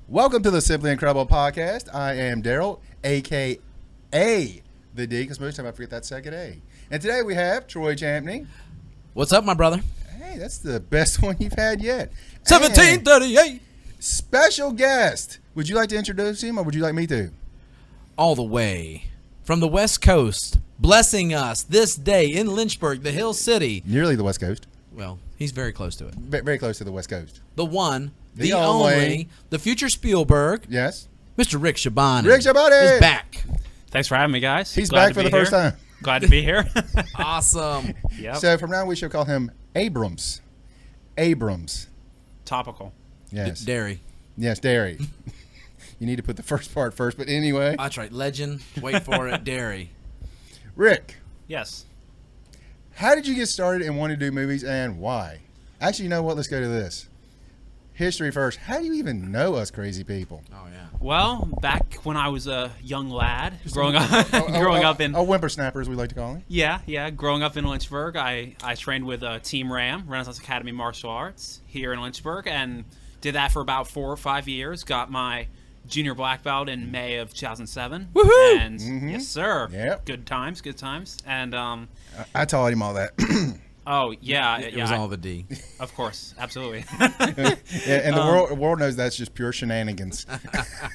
Welcome to the Simply Incredible podcast. I am Daryl, a.k.a. the D, because most of the time I forget that second A. And today we have Troy Champney. What's up, my brother? Hey, that's the best one you've had yet. 1738. Special guest. Would you like to introduce him, or would you like me to? All the way from the West Coast, blessing us this day in Lynchburg, the Hill City. Nearly the West Coast. Well, he's very close to it. Very close to the West Coast. The one, the only, the future Spielberg. Yes. Mr. Rick Shaibani. Rick Shaibani is back. Thanks for having me, guys. He's back for the first time. Glad to be here. Awesome. Yep. So from now on, we shall call him Abrams. Abrams. Topical. Yes. Dairy. Yes, Dairy. You need to put the first part first, but anyway. That's right. Legend. Wait for it. Dairy. Rick. Yes. How did you get started and want to do movies, and why? Actually, you know what? Let's go to this. History first. How do you even know us crazy people? Oh, yeah. Well, back when I was a young lad, growing up in whippersnapper, as we like to call him. growing up in Lynchburg, I trained with Team RAM, Renaissance Academy Martial Arts, here in Lynchburg, and did that for about 4 or 5 years. Got my junior black belt in May of 2007. Woohoo! And yes, sir. Yep. Good times. And I taught him all that. oh yeah, It was all the D. Of course, absolutely. Yeah, and the world knows that's just pure shenanigans.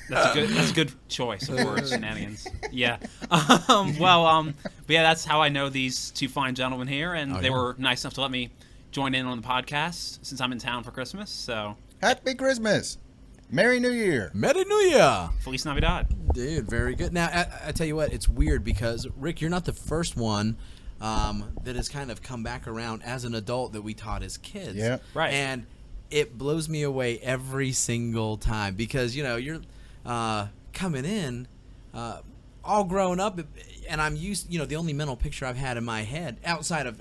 That's a good choice of words, shenanigans. Yeah. But yeah, that's how I know these two fine gentlemen here, and they were nice enough to let me join in on the podcast since I'm in town for Christmas. So Happy Christmas. Merry New Year. Merry New Year. Feliz Navidad. Dude, very good. Now, I tell you what, it's weird because, Rick, you're not the first one that has kind of come back around as an adult that we taught as kids. Yeah. Right. And it blows me away every single time because, you know, you're coming in all grown up, and I'm used, you know, the only mental picture I've had in my head outside of,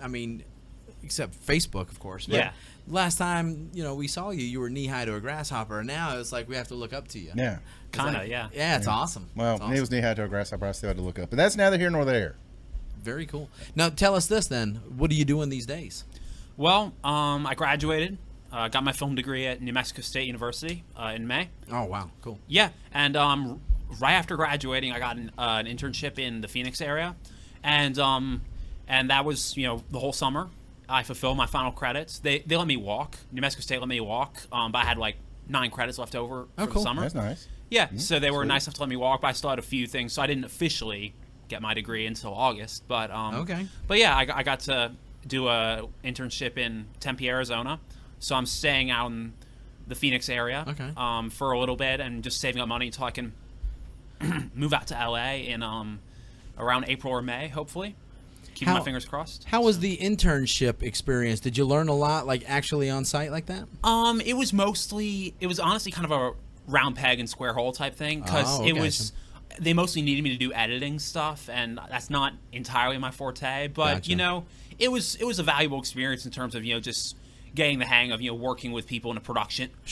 except Facebook, of course. But Yeah. last time, you know, we saw you, you were knee-high to a grasshopper, and now it's like we have to look up to you. Yeah. Kind of, like, yeah. Yeah, it's awesome. Well, It's awesome. he was knee-high to a grasshopper. I still had to look up. But that's neither here nor there. Very cool. Now, tell us this then. What are you doing these days? Well, I graduated, got my film degree at New Mexico State University in May. Oh, wow. Cool. Yeah, and right after graduating, I got an internship in the Phoenix area, and that was, you know, the whole summer. I fulfilled my final credits. They let me walk. New Mexico State let me walk, but I had like 9 credits left over for the summer. That's nice. Yeah, so they were nice enough to let me walk, but I still had a few things, so I didn't officially get my degree until August. But Okay. But yeah, I got to do a internship in Tempe, Arizona. So I'm staying out in the Phoenix area for a little bit and just saving up money until I can move out to LA in around April or May, hopefully. Keeping my fingers crossed. How was the internship experience? Did you learn a lot, like actually on site like that? It was honestly kind of a round peg and square hole type thing because they mostly needed me to do editing stuff, and that's not entirely my forte. But you know, it was a valuable experience in terms of, you know, just getting the hang of, you know, working with people in a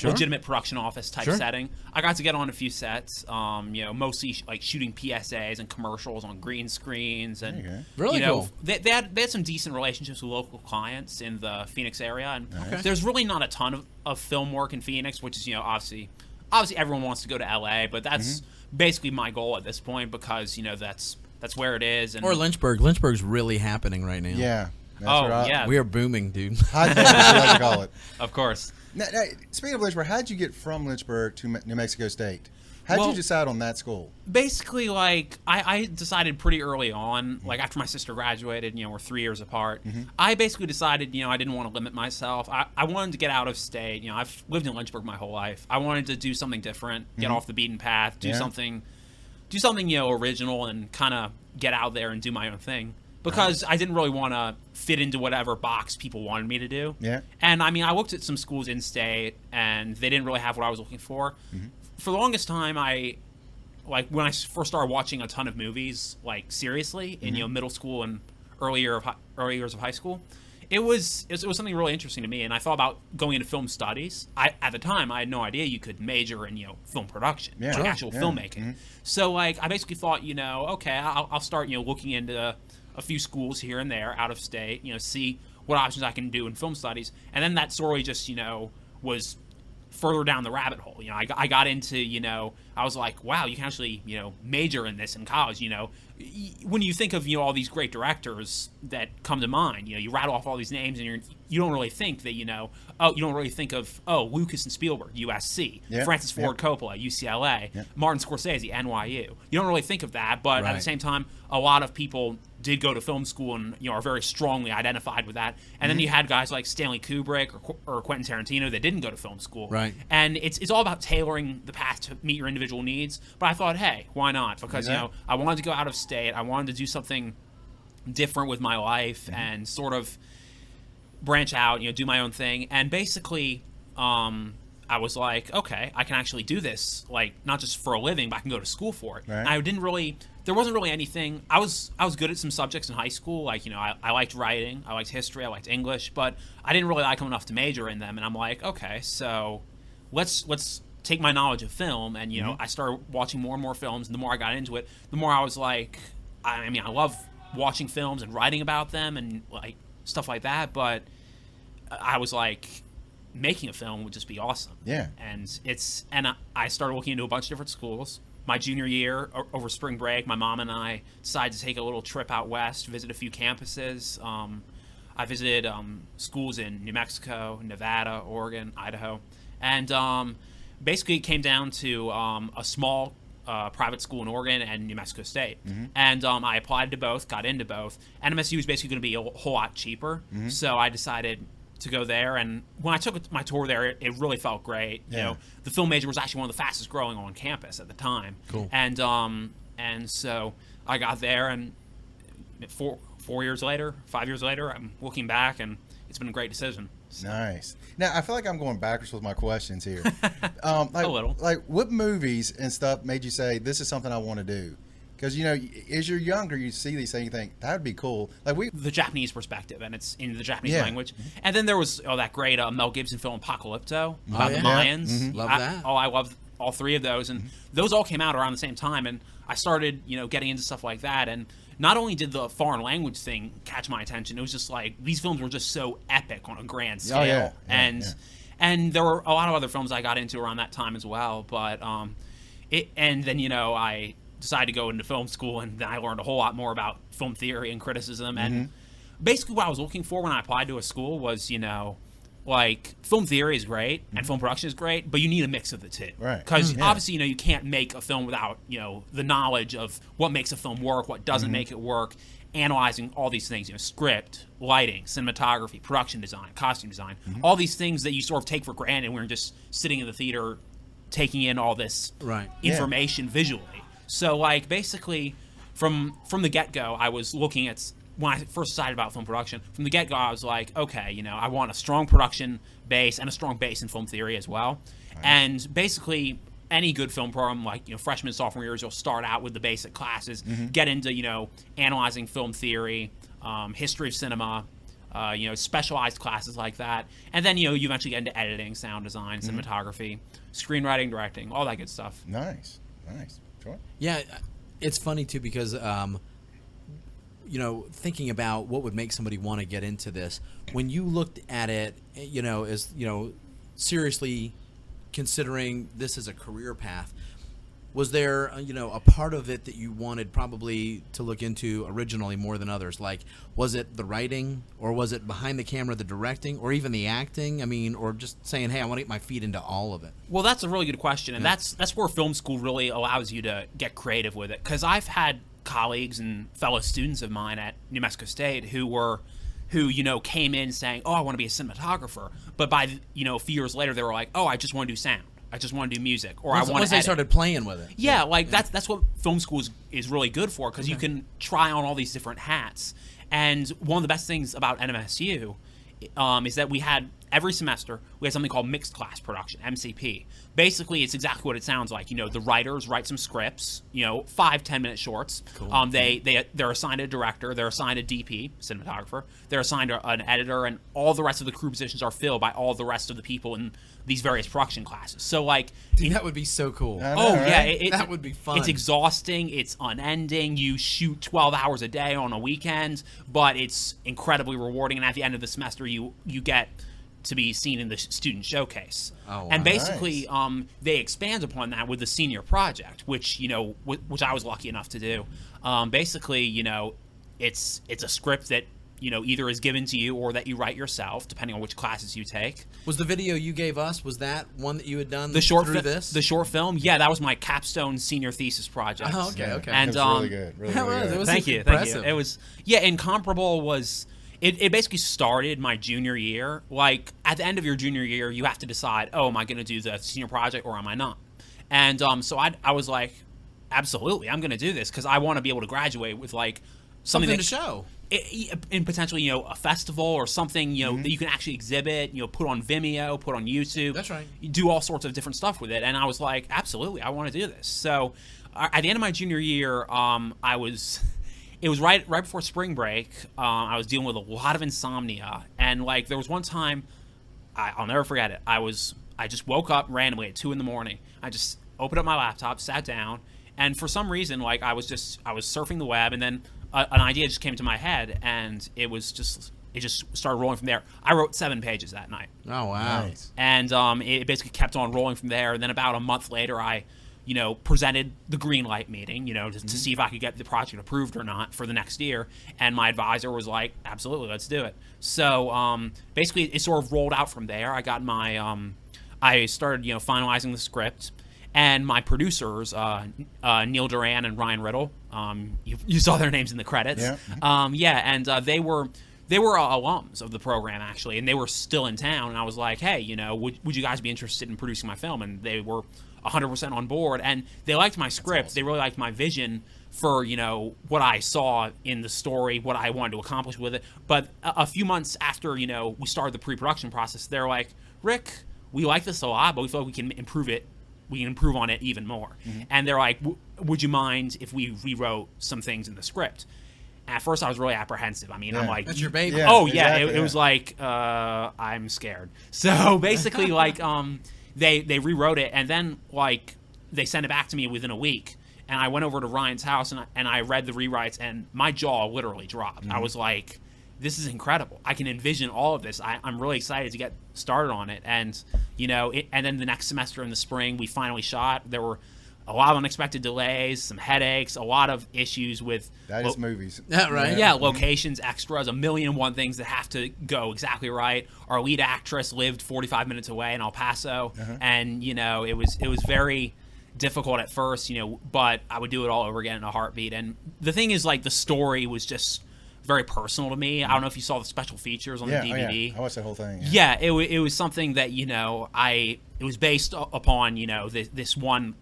legitimate production office type setting. I got to get on a few sets, you know, mostly like shooting PSAs and commercials on green screens, and Really you know, cool. they had some decent relationships with local clients in the Phoenix area, and there's really not a ton of film work in Phoenix, which is, you know, obviously everyone wants to go to LA, but that's basically my goal at this point because, you know, that's where it is. And Or Lynchburg. Lynchburg's really happening right now. Yeah. That's yeah. We are booming, dude. High tech, as we like to call it. Of course. Now, speaking of Lynchburg, how did you get from Lynchburg to New Mexico State? How did you decide on that school? Basically, like, I decided pretty early on, like after my sister graduated, you know, we're 3 years apart, I basically decided, you know, I didn't want to limit myself. I wanted to get out of state. You know, I've lived in Lynchburg my whole life. I wanted to do something different, get off the beaten path, do something, you know, original, and kind of get out there and do my own thing. Because I didn't really want to fit into whatever box people wanted me to do. Yeah. And I mean, I looked at some schools in state, and they didn't really have what I was looking for. For the longest time, when I first started watching a ton of movies, like seriously, in, you know, middle school and early years of high school, it was something really interesting to me, and I thought about going into film studies. At the time, I had no idea you could major in, you know, film production, like actual filmmaking. So like, I basically thought, you know, okay, I'll start, you know, looking into a few schools here and there out of state, you know, see what options I can do in film studies, and then that story just, you know, was further down the rabbit hole. I got into, I was like, wow, you can actually, major in this in college. When you think of, all these great directors that come to mind, you rattle off all these names, and you don't really think that, you don't really think of, Lucas and Spielberg, USC, Francis Ford Coppola, UCLA, Martin Scorsese, NYU. You don't really think of that, but at the same time, a lot of people did go to film school and are very strongly identified with that. And then you had guys like Stanley Kubrick or Quentin Tarantino that didn't go to film school. Right. And it's all about tailoring the path to meet your individual needs. But I thought, hey, why not? Because I wanted to go out of state. I wanted to do something different with my life and sort of branch out, do my own thing. And basically, I was like, okay, I can actually do this, like, not just for a living, but I can go to school for it. Right. There wasn't really anything. I was good at some subjects in high school, like, I liked writing, I liked history, I liked English, but I didn't really like them enough to major in them. And I'm like, okay, so let's take my knowledge of film, and I started watching more and more films, and the more I got into it, the more I was like, I love watching films and writing about them and like stuff like that, but I was like, making a film would just be awesome. Yeah. And I started looking into a bunch of different schools. My junior year, over spring break, my mom and I decided to take a little trip out west, visit a few campuses. I visited schools in New Mexico, Nevada, Oregon, Idaho. And basically it came down to a small private school in Oregon and New Mexico State. And I applied to both, got into both. NMSU was basically going to be a whole lot cheaper. So I decided to go there, and when I took my tour there, it really felt great. The film major was actually one of the fastest growing on campus at the time. Cool. And so I got there, and 5 years later, I'm looking back, and it's been a great decision. So. Nice. Now I feel like I'm going backwards with my questions here. A little. Like, what movies and stuff made you say this is something I want to do? Because, as you're younger, you see these things, you think, that would be cool. Like the Japanese perspective, and it's in the Japanese language. And then there was that great Mel Gibson film, Apocalypto, about the Mayans. Love that. I love all three of those. And those all came out around the same time. And I started, getting into stuff like that. And not only did the foreign language thing catch my attention, it was just like, these films were just so epic on a grand scale. And there were a lot of other films I got into around that time as well. But, and then, I decided to go into film school, and then I learned a whole lot more about film theory and criticism. And basically what I was looking for when I applied to a school was, like, film theory is great and film production is great, but you need a mix of the two. Right. Because obviously, you can't make a film without, the knowledge of what makes a film work, what doesn't make it work, analyzing all these things, script, lighting, cinematography, production design, costume design, all these things that you sort of take for granted when you're just sitting in the theater taking in all this information visually. So, like, basically, from the get-go, I was looking at, when I first decided about film production, from the get-go, I was like, okay, I want a strong production base and a strong base in film theory as well. Right. And basically, any good film program, like, freshman, sophomore years, you'll start out with the basic classes, get into, analyzing film theory, history of cinema, specialized classes like that. And then, you eventually get into editing, sound design, cinematography, screenwriting, directing, all that good stuff. Nice. Sure. Yeah, it's funny, too, because, thinking about what would make somebody want to get into this, when you looked at it, as, seriously considering this as a career path, was there, a part of it that you wanted probably to look into originally more than others? Like, was it the writing, or was it behind the camera, the directing, or even the acting? I mean, or just saying, hey, I want to get my feet into all of it? Well, that's a really good question, and that's where film school really allows you to get creative with it. Because I've had colleagues and fellow students of mine at New Mexico State who came in saying, oh, I want to be a cinematographer. But by, a few years later, they were like, oh, I just want to do sound. I just want to do music, or once they started playing with it. Yeah, that's what film school is really good for, because you can try on all these different hats. And one of the best things about NMSU is that we had, every semester, we had something called mixed class production, MCP. Basically, it's exactly what it sounds like. The writers write some scripts, 5-10 minute shorts. Cool. They're assigned a director, they're assigned a DP, cinematographer, they're assigned an editor, and all the rest of the crew positions are filled by all the rest of the people in these various production classes. So, like, dude, that would be so cool. That would be fun. It's exhausting. It's unending. You shoot 12 hours a day on a weekend, but it's incredibly rewarding. And at the end of the semester, you get to be seen in the student showcase. Oh, wow. And basically, they expand upon that with the senior project, which which I was lucky enough to do. Basically, it's a script that either is given to you or that you write yourself, depending on which classes you take. Was the video you gave us, was that one that you had done The short film, yeah, that was my capstone senior thesis project. Oh, okay, okay. And it was really good. Really, really good. It was thank you. It was, and Comparable was, it basically started my junior year. Like, at the end of your junior year, you have to decide, am I going to do the senior project or am I not? And so I was like, absolutely, I'm going to do this because I want to be able to graduate with, like, something to show. In potentially, a festival or something, that you can actually exhibit, put on Vimeo, put on YouTube. That's right. You do all sorts of different stuff with it. And I was like, absolutely, I want to do this. So at the end of my junior year, it was right before spring break. I was dealing with a lot of insomnia. And, like, there was one time, I'll never forget it. I just woke up randomly at 2 a.m. I just opened up my laptop, sat down, and for some reason, like, I was surfing the web, and then an idea just came to my head, and it just started rolling from there. I wrote 7 pages that night. Oh, wow. Nice. And it basically kept on rolling from there. And then about a month later, I presented the green light meeting, to see if I could get the project approved or not for the next year. And my advisor was like, absolutely, let's do it. So basically, it sort of rolled out from there. I got I started, finalizing the script. And my producers, Neil Duran and Ryan Riddle, you saw their names in the credits. Yeah. And they were alums of the program, actually, and they were still in town. And I was like, hey, would you guys be interested in producing my film? And they were 100% on board. And they liked my script. Awesome. They really liked my vision for, what I saw in the story, what I wanted to accomplish with it. But a few months after, we started the pre-production process, they're like, Rick, we like this a lot, but we feel like we can improve it. We can improve on it even more. Mm-hmm. And they're like, would you mind if we rewrote some things in the script? And at first, I was really apprehensive. I mean, I'm like... That's your baby. Yeah, it was like, I'm scared. So basically, like, they rewrote it, and then, like, they sent it back to me within a week. And I went over to Ryan's house, and I read the rewrites, and my jaw literally dropped. Mm-hmm. I was like... This is incredible. I can envision all of this. I'm really excited to get started on it. And, and then the next semester in the spring, we finally shot. There were a lot of unexpected delays, some headaches, a lot of issues with... That is movies. Yeah, right? Yeah, locations, extras, 1,000,001 things that have to go exactly right. Our lead actress lived 45 minutes away in El Paso. Uh-huh. And, it was very difficult at first, but I would do it all over again in a heartbeat. And the thing is, like, the story was just... very personal to me. I don't know if you saw the special features on the DVD. Oh, yeah. I watched the whole thing. Yeah, it was something that, it was based upon, this one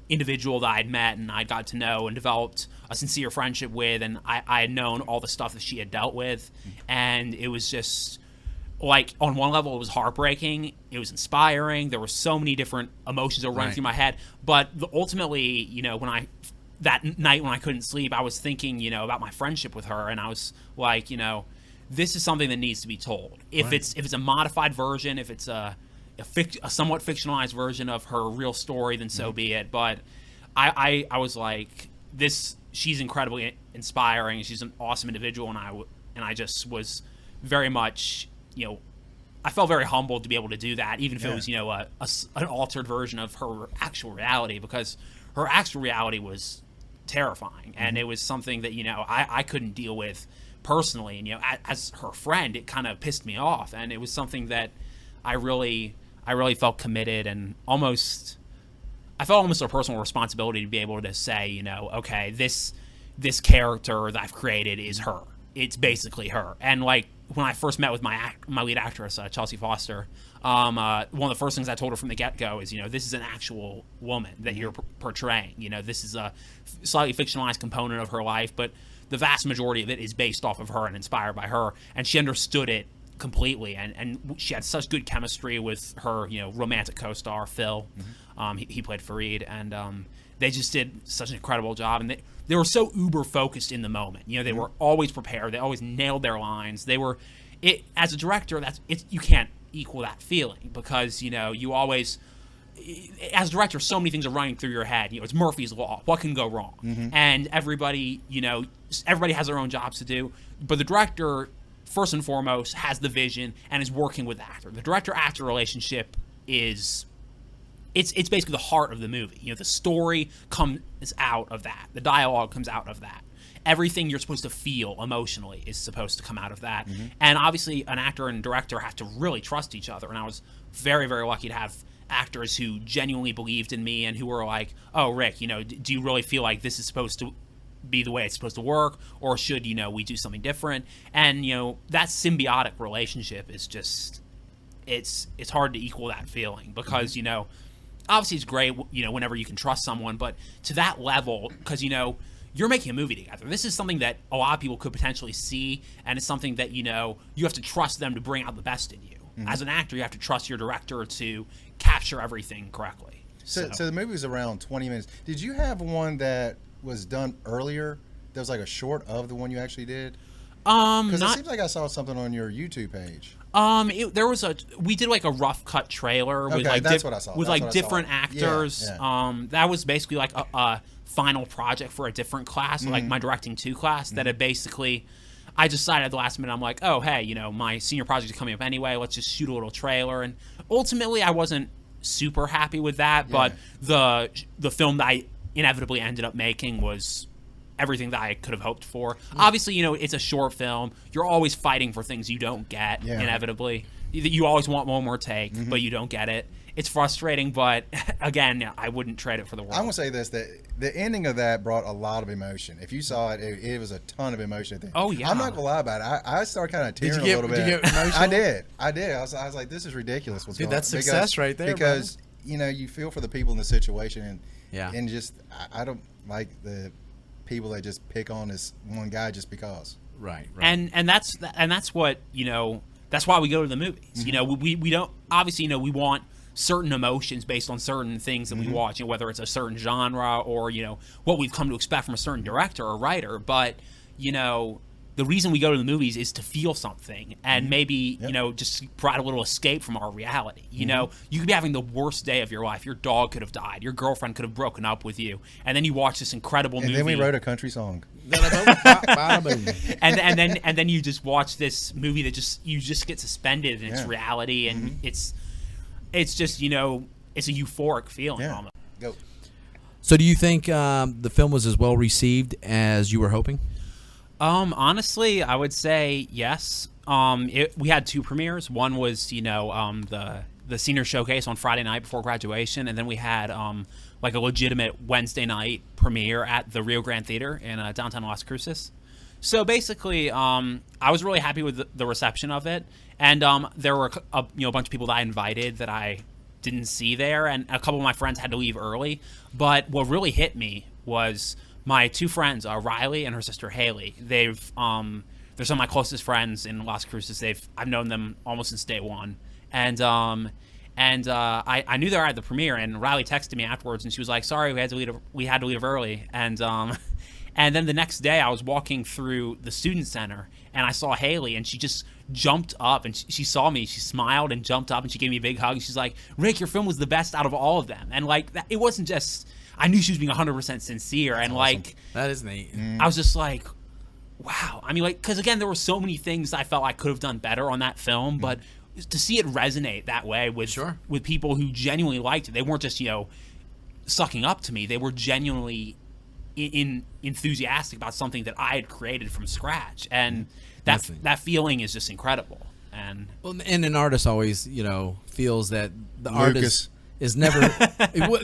individual that I'd met and I got to know and developed a sincere friendship with, and I had known all the stuff that she had dealt with, and it was just, like, on one level, it was heartbreaking, it was inspiring, there were so many different emotions that were running through my head, but ultimately, that night when I couldn't sleep, I was thinking, about my friendship with her, and I was like, this is something that needs to be told. If it's a modified version, if it's a somewhat fictionalized version of her real story, then so be it. But I was like, she's incredibly inspiring. She's an awesome individual, and I just was very much, I felt very humbled to be able to do that, even if it was, an altered version of her actual reality, because her actual reality was terrifying, and it was something that I couldn't deal with personally, and as her friend, it kind of pissed me off, and it was something that I really felt committed, and I felt almost a personal responsibility to be able to say, okay, this character that I've created is her. It's basically her. And, like, when I first met with my lead actress, Chelsea Foster, one of the first things I told her from the get-go is, this is an actual woman that you're portraying. This is a slightly fictionalized component of her life, but the vast majority of it is based off of her and inspired by her. And she understood it completely, and she had such good chemistry with her, romantic co-star, Phil. Mm-hmm. He played Fareed, and they just did such an incredible job, and they were so uber focused in the moment. They were always prepared. They always nailed their lines. As a director, you can't equal that feeling, because you always, as a director, so many things are running through your head. It's Murphy's Law. What can go wrong? Mm-hmm. And everybody has their own jobs to do, but the director first and foremost, has the vision and is working with the actor. The director-actor relationship is... It's basically the heart of the movie. You know, the story comes out of that. The dialogue comes out of that. Everything you're supposed to feel emotionally is supposed to come out of that. And obviously, an actor and director have to really trust each other. And I was very, very lucky to have actors who genuinely believed in me and who were like, oh, Rick, you know, do you really feel like this is supposed to be the way it's supposed to work? Or should, you know, we do something different? And, you know, that symbiotic relationship is just, it's hard to equal that feeling because, you know, obviously it's great, you know, whenever you can trust someone, but to that level, because, you know, you're making a movie together. This is something that a lot of people could potentially see, and it's something that, you know, you have to trust them to bring out the best in you. As an actor, you have to trust your director to capture everything correctly. So the movie was around 20 minutes. Did you have one that was done earlier that was like a short of the one you actually did? Because it seems like I saw something on your YouTube page. We did like a rough cut trailer with like that's what I saw. With that's like different actors. Yeah. That was basically like a final project for a different class, like my directing 2 class. That had basically, I decided at the last minute, I'm like, oh hey, you know, my senior project is coming up anyway. Let's just shoot a little trailer. And ultimately, I wasn't super happy with that, but the film that I inevitably ended up making was everything that I could have hoped for. Obviously, you know, it's a short film. You're always fighting for things you don't get, inevitably. You always want one more take, but you don't get it. It's frustrating, but again, I wouldn't trade it for the world. I'm going to say this, that the ending of that brought a lot of emotion. If you saw it, it was a ton of emotion. Oh, yeah. I'm not going to lie about it. I started kind of tearing a little bit. Did you get emotional? I did. I was like, this is ridiculous. What's going on? That's success right there, because, you know, you feel for the people in the situation, and just, I don't like the people that just pick on this one guy just because. Right. And that's what, you know, that's why we go to the movies. You know, we don't, obviously, you know, we want certain emotions based on certain things that we watch, you know, whether it's a certain genre or, you know, what we've come to expect from a certain director or writer. But, you know, the reason we go to the movies is to feel something and maybe, you know, just provide a little escape from our reality. You know, you could be having the worst day of your life. Your dog could have died. Your girlfriend could have broken up with you. And then you watch this incredible movie. And then we wrote a country song. and then you just watch this movie that you just get suspended in its reality, and it's just, you know, it's a euphoric feeling almost. Go. So do you think the film was as well received as you were hoping? Honestly, I would say yes. We had 2 premieres. One was, you know, the senior showcase on Friday night before graduation, and then we had like a legitimate Wednesday night premiere at the Rio Grande Theater in downtown Las Cruces. So basically, I was really happy with the reception of it, and there were a bunch of people that I invited that I didn't see there, and a couple of my friends had to leave early. But what really hit me was my 2 friends, Riley and her sister Haley. They're some of my closest friends in Las Cruces. I've known them almost since day one, and I knew they were at the premiere. And Riley texted me afterwards, and she was like, "Sorry, we had to leave early." And then the next day, I was walking through the student center, and I saw Haley, and she just jumped up, and she saw me. She smiled and jumped up, and she gave me a big hug. And she's like, "Rick, your film was the best out of all of them." And like that, it wasn't just. I knew she was being 100% sincere, and like that is neat. I was just like, wow. I mean, like, because again, there were so many things I felt I could have done better on that film, but to see it resonate that way with people who genuinely liked it, they weren't just, you know, sucking up to me. They were genuinely enthusiastic about something that I had created from scratch, and that feeling is just incredible. And an artist always, you know, feels that the artist is never.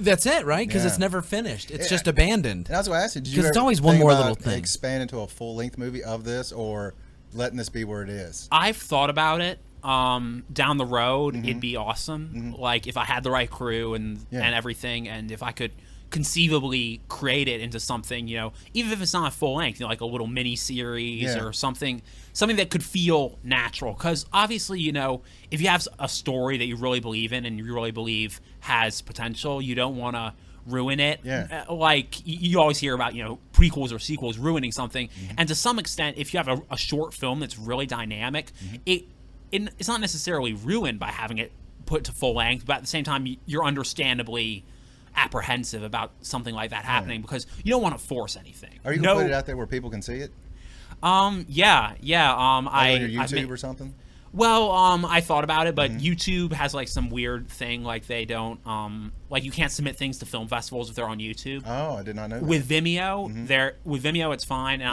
That's it, right? Because it's never finished. It's just abandoned. And that's what I asked you. Because it's always one more little thing. Expand into a full length movie of this, or letting this be where it is. I've thought about it. Down the road, it'd be awesome. Like if I had the right crew and everything, and if I could conceivably create it into something, you know, even if it's not full length, you know, like a little mini series or something that could feel natural. Because obviously, you know, if you have a story that you really believe in and you really believe has potential, you don't want to ruin it. Like you always hear about, you know, prequels or sequels ruining something. And to some extent, if you have a short film that's really dynamic, it's not necessarily ruined by having it put to full length, but at the same time, you're understandably apprehensive about something like that happening because you don't want to force anything. Are you going to put it out there where people can see it? Yeah. Like on your YouTube or something? Well, I thought about it, but YouTube has like some weird thing, like they don't, like you can't submit things to film festivals if they're on YouTube. Oh, I did not know that. With Vimeo, with Vimeo it's fine, and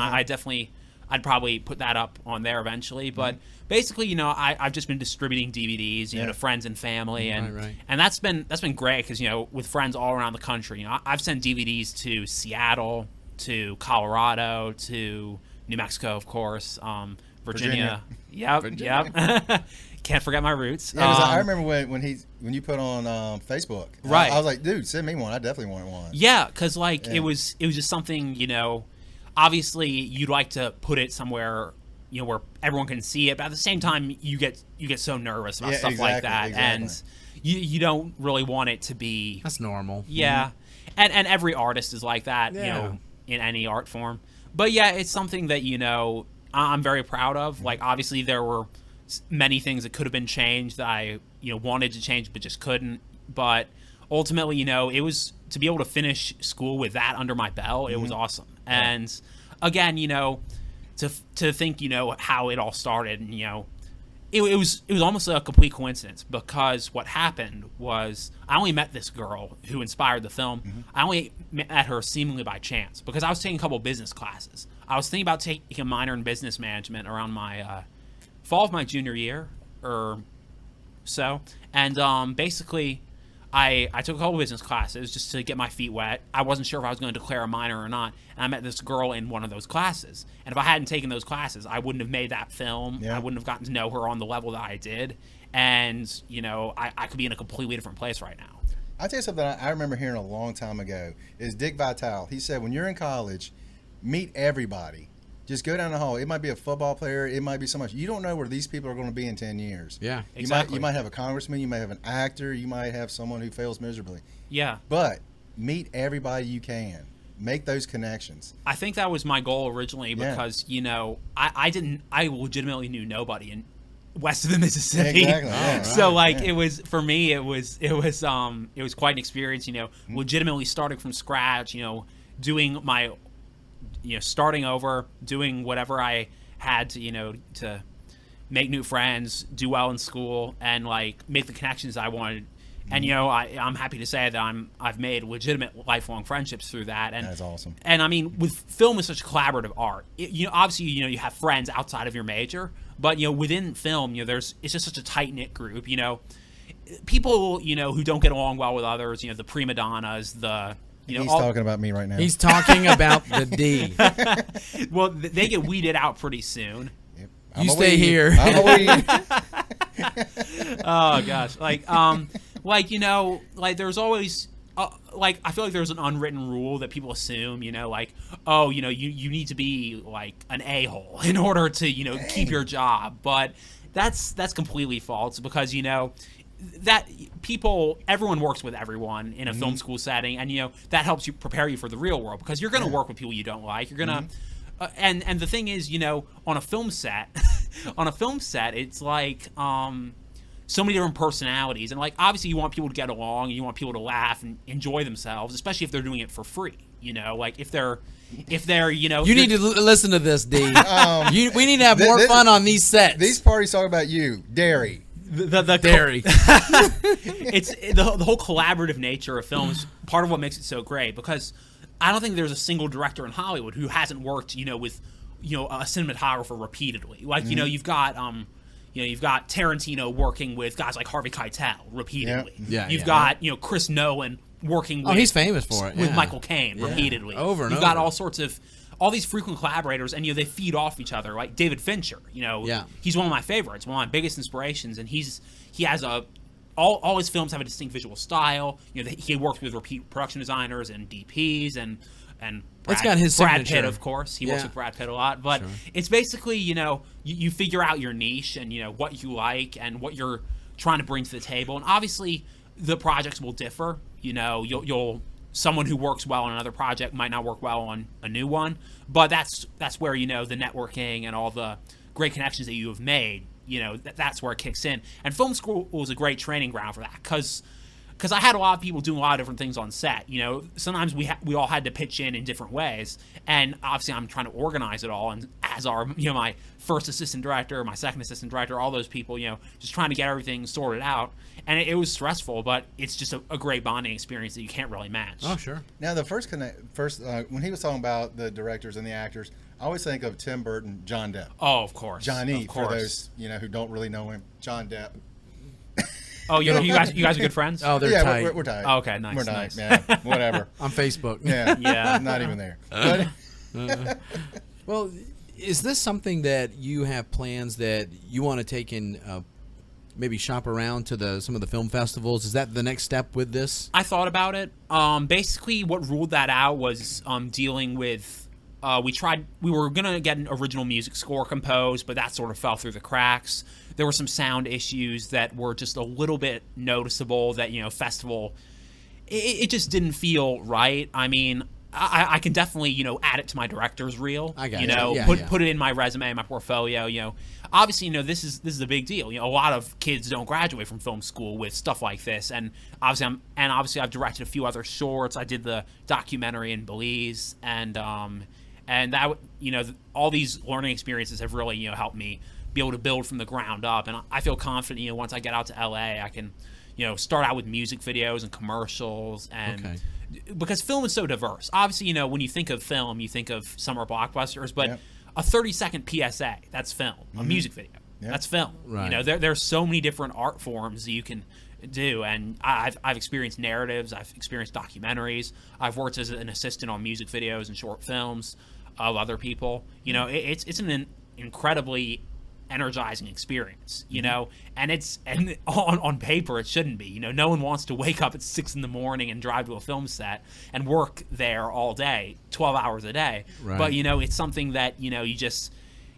I'd probably put that up on there eventually. But basically, you know, I've just been distributing DVDs, you know, to friends and family, and and that's been great because, you know, with friends all around the country, you know, I've sent DVDs to Seattle, to Colorado, to New Mexico, of course, Virginia. Yep. Can't forget my roots. Yeah, I remember when you put on Facebook. Right. I was like, dude, send me one. I definitely want one. Yeah, because like it was just something, you know. Obviously, you'd like to put it somewhere, you know, where everyone can see it, but at the same time, you get so nervous about stuff like that, and you don't really want it to be. That's normal. Yeah, and every artist is like that, you know, in any art form. But yeah, it's something that, you know, I'm very proud of. Like, obviously, there were many things that could have been changed that I, you know, wanted to change but just couldn't. But ultimately, you know, it was to be able to finish school with that under my belt. It was awesome. And again, you know, to think, you know, how it all started, and, you know, it was almost a complete coincidence, because what happened was I only met this girl who inspired the film. I only met her seemingly by chance because I was taking a couple of business classes. I was thinking about taking a minor in business management around my fall of my junior year or so, and basically I took a couple of business classes just to get my feet wet. I wasn't sure if I was going to declare a minor or not, and I met this girl in one of those classes. And if I hadn't taken those classes, I wouldn't have made that film. I wouldn't have gotten to know her on the level that I did, and, you know, I could be in a completely different place right now. I'll tell you something I remember hearing a long time ago is Dick Vitale. He said, when you're in college, meet everybody. Just go down the hall. It might be a football player. It might be so much. You don't know where these people are going to be in 10 years. Yeah, exactly. You might have a congressman. You might have an actor. You might have someone who fails miserably. Yeah. But meet everybody you can. Make those connections. I think that was my goal originally because, you know, I legitimately knew nobody in west of the Mississippi. Exactly. Yeah. So like it was, for me, it was quite an experience, you know, legitimately starting from scratch, you know, doing my, you know, starting over, doing whatever I had to, you know, to make new friends, do well in school, and like make the connections I wanted. And, you know, I'm happy to say that I've made legitimate lifelong friendships through that. And that's awesome. And I mean, with film is such collaborative art. You know, obviously, you know, you have friends outside of your major, but, you know, within film, you know, it's just such a tight knit group. You know, people, you know, who don't get along well with others. You know, the prima donnas, you know, he's talking about me right now. He's talking about the D. Well, they get weeded out pretty soon. Yep. You stay here. Oh gosh, like, you know, like there's always like, I feel like there's an unwritten rule that people assume, you know, like, oh, you know, you need to be like an a-hole in order to, you know, keep your job, but that's completely false, because, you know, that everyone works with everyone in a film school setting, and, you know, that helps you prepare you for the real world, because you're going to work with people you don't like. You're going to and the thing is, you know, on a film set it's like so many different personalities, and like obviously you want people to get along, and you want people to laugh and enjoy themselves, especially if they're doing it for free, you know, like if they're you know, you need to listen to this, D. We need to have more fun on these sets. These parties talk about you, dairy. The dairy. It's the whole collaborative nature of films. Part of what makes it so great, because I don't think there's a single director in Hollywood who hasn't worked, you know, with, you know, a cinematographer repeatedly. Like, you know, you've got Tarantino working with guys like Harvey Keitel repeatedly. You've got, you know, Chris Nolan working with, he's famous for it, with Michael Caine repeatedly. Over and You've over. got all these frequent collaborators, and, you know, they feed off each other. Like David Fincher, you know, he's one of my favorites, one of my biggest inspirations, and he has all his films have a distinct visual style. You know, he works with repeat production designers and DPs and Brad Pitt, of course. He works with Brad Pitt a lot, but it's basically, you know, you figure out your niche and, you know, what you like and what you're trying to bring to the table, and obviously the projects will differ. You know, someone who works well on another project might not work well on a new one, but that's where, you know, the networking and all the great connections that you have made, you know, that's where it kicks in. And film school was a great training ground for that, because I had a lot of people doing a lot of different things on set. You know, sometimes we all had to pitch in different ways, and obviously I'm trying to organize it all and as are, my first assistant director, my second assistant director, all those people, just trying to get everything sorted out. And it was stressful, but it's just a great bonding experience that you can't really match. Oh, sure. Now, the first when he was talking about the directors and the actors, I always think of Tim Burton, John Depp. Oh, of course. Johnny, of course. for those who don't really know him, John Depp. Oh, you guys are good friends? Oh, they're tight. We're tight. Oh, okay, nice. We're nice. tight, yeah, whatever. On Facebook. Yeah, Yeah. not even there. But, Well, is this something that you have plans that you want to take and maybe shop around to some of the film festivals? Is that the next step with this? I thought about it. Basically, what ruled that out was dealing with. We were gonna get an original music score composed, but that sort of fell through the cracks. There were some sound issues that were just a little bit noticeable. That festival, it just didn't feel right. I mean, I can definitely add it to my director's reel. I got you it. know, Yeah, put it in my resume, my portfolio. Obviously, this is a big deal. A lot of kids don't graduate from film school with stuff like this, and obviously I've directed a few other shorts. I did the documentary in Belize, and that all these learning experiences have really helped me be able to build from the ground up. And I feel confident once I get out to LA, I can start out with music videos and commercials, and because film is so diverse. Obviously, when you think of film, you think of summer blockbusters, but a 30-second PSA, that's film. A music video, that's film. Right. There's so many different art forms that you can do, and I've experienced narratives, I've experienced documentaries, I've worked as an assistant on music videos and short films of other people. It's an incredibly energizing experience, and on paper it shouldn't be. No one wants to wake up at 6 a.m. and drive to a film set and work there all day, 12 hours a day. Right. But it's something that you just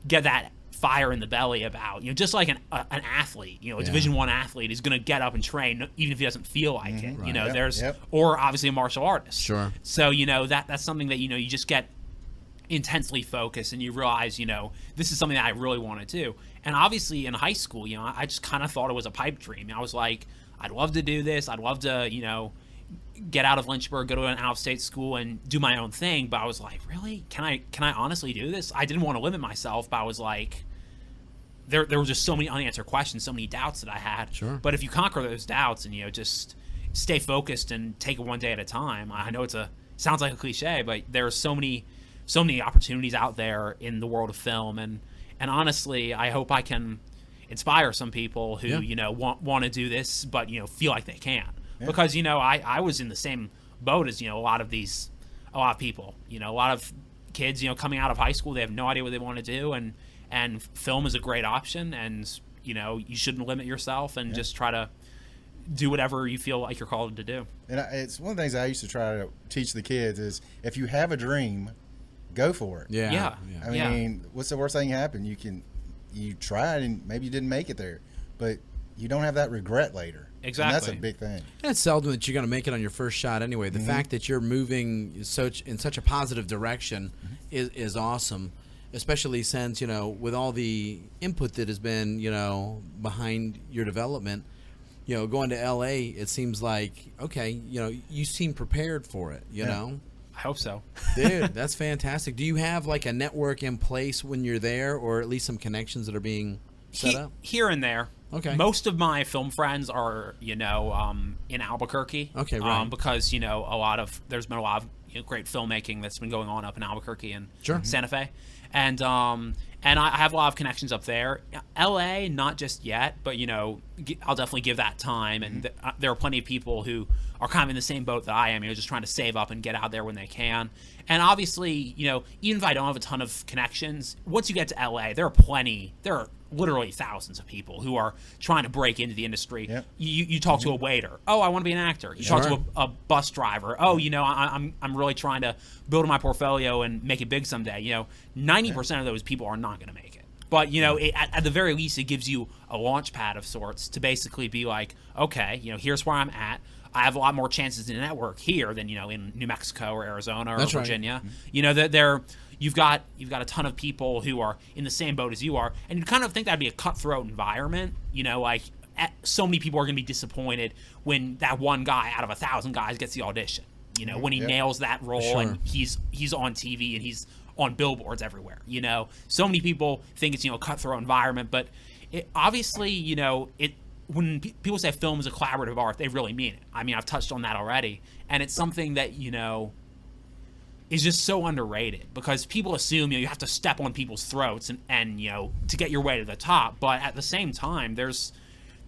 get that fire in the belly about. Just like an athlete, a Division I athlete is going to get up and train even if he doesn't feel like it. Right. Or obviously a martial artist. Sure. So that's something that you just get intensely focused, and you realize this is something that I really want to do. And obviously in high school I just kind of thought it was a pipe dream. I was like, I'd love to do this, I'd love to get out of Lynchburg, go to an out-of-state school and do my own thing. But I was like, really, can I honestly do this? I didn't want to limit myself, but I was like, there were just so many unanswered questions, so many doubts that I had. Sure. But if you conquer those doubts and just stay focused and take it one day at a time, I know sounds like a cliche, but there are so many opportunities out there in the world of film, and honestly, I hope I can inspire some people who want to do this, but feel like they can't. Because I was in the same boat as a lot of people. A lot of kids coming out of high school, they have no idea what they want to do, and film is a great option, and you shouldn't limit yourself, and just try to do whatever you feel like you're called to do. And it's one of the things I used to try to teach the kids is, if you have a dream, go for it. Yeah. I mean, what's the worst thing that happen? You tried and maybe you didn't make it there, but you don't have that regret later. Exactly. And that's a big thing. And it's seldom that you're going to make it on your first shot anyway. The fact that you're moving in such a positive direction is awesome, especially since, with all the input that has been, behind your development, going to LA, it seems like, okay, you seem prepared for it, you know? I hope so. Dude, that's fantastic. Do you have like a network in place when you're there, or at least some connections that are being set up? Here and there. Okay. Most of my film friends are, in Albuquerque. Okay, right. Because, there's been a lot of great filmmaking that's been going on up in Albuquerque and Santa Fe. And I have a lot of connections up there. LA, not just yet, but, I'll definitely give that time. And there are plenty of people who are kind of in the same boat that I am, just trying to save up and get out there when they can. And obviously, even if I don't have a ton of connections, once you get to LA, there are literally thousands of people who are trying to break into the industry. Yep. You talk to a waiter. Oh, I want to be an actor. You talk to a bus driver. Oh, I'm really trying to build my portfolio and make it big someday. 90% of those people are not going to make it. But, at the very least, it gives you a launch pad of sorts to basically be like, okay, here's where I'm at. I have a lot more chances to network here than, in New Mexico or Arizona or Virginia. Right. You've got a ton of people who are in the same boat as you are, and you kind of think that'd be a cutthroat environment. So many people are going to be disappointed when that one guy out of 1,000 guys gets the audition. When he nails that role and he's on TV and he's on billboards everywhere. You know, so many people think it's, you know, a cutthroat environment, but it obviously, you know, when people say film is a collaborative art, they really mean it. I mean, I've touched on that already, and it's something that, you know, is just so underrated because people assume, you know, you have to step on people's throats and you know, to get your way to the top. But at the same time, there's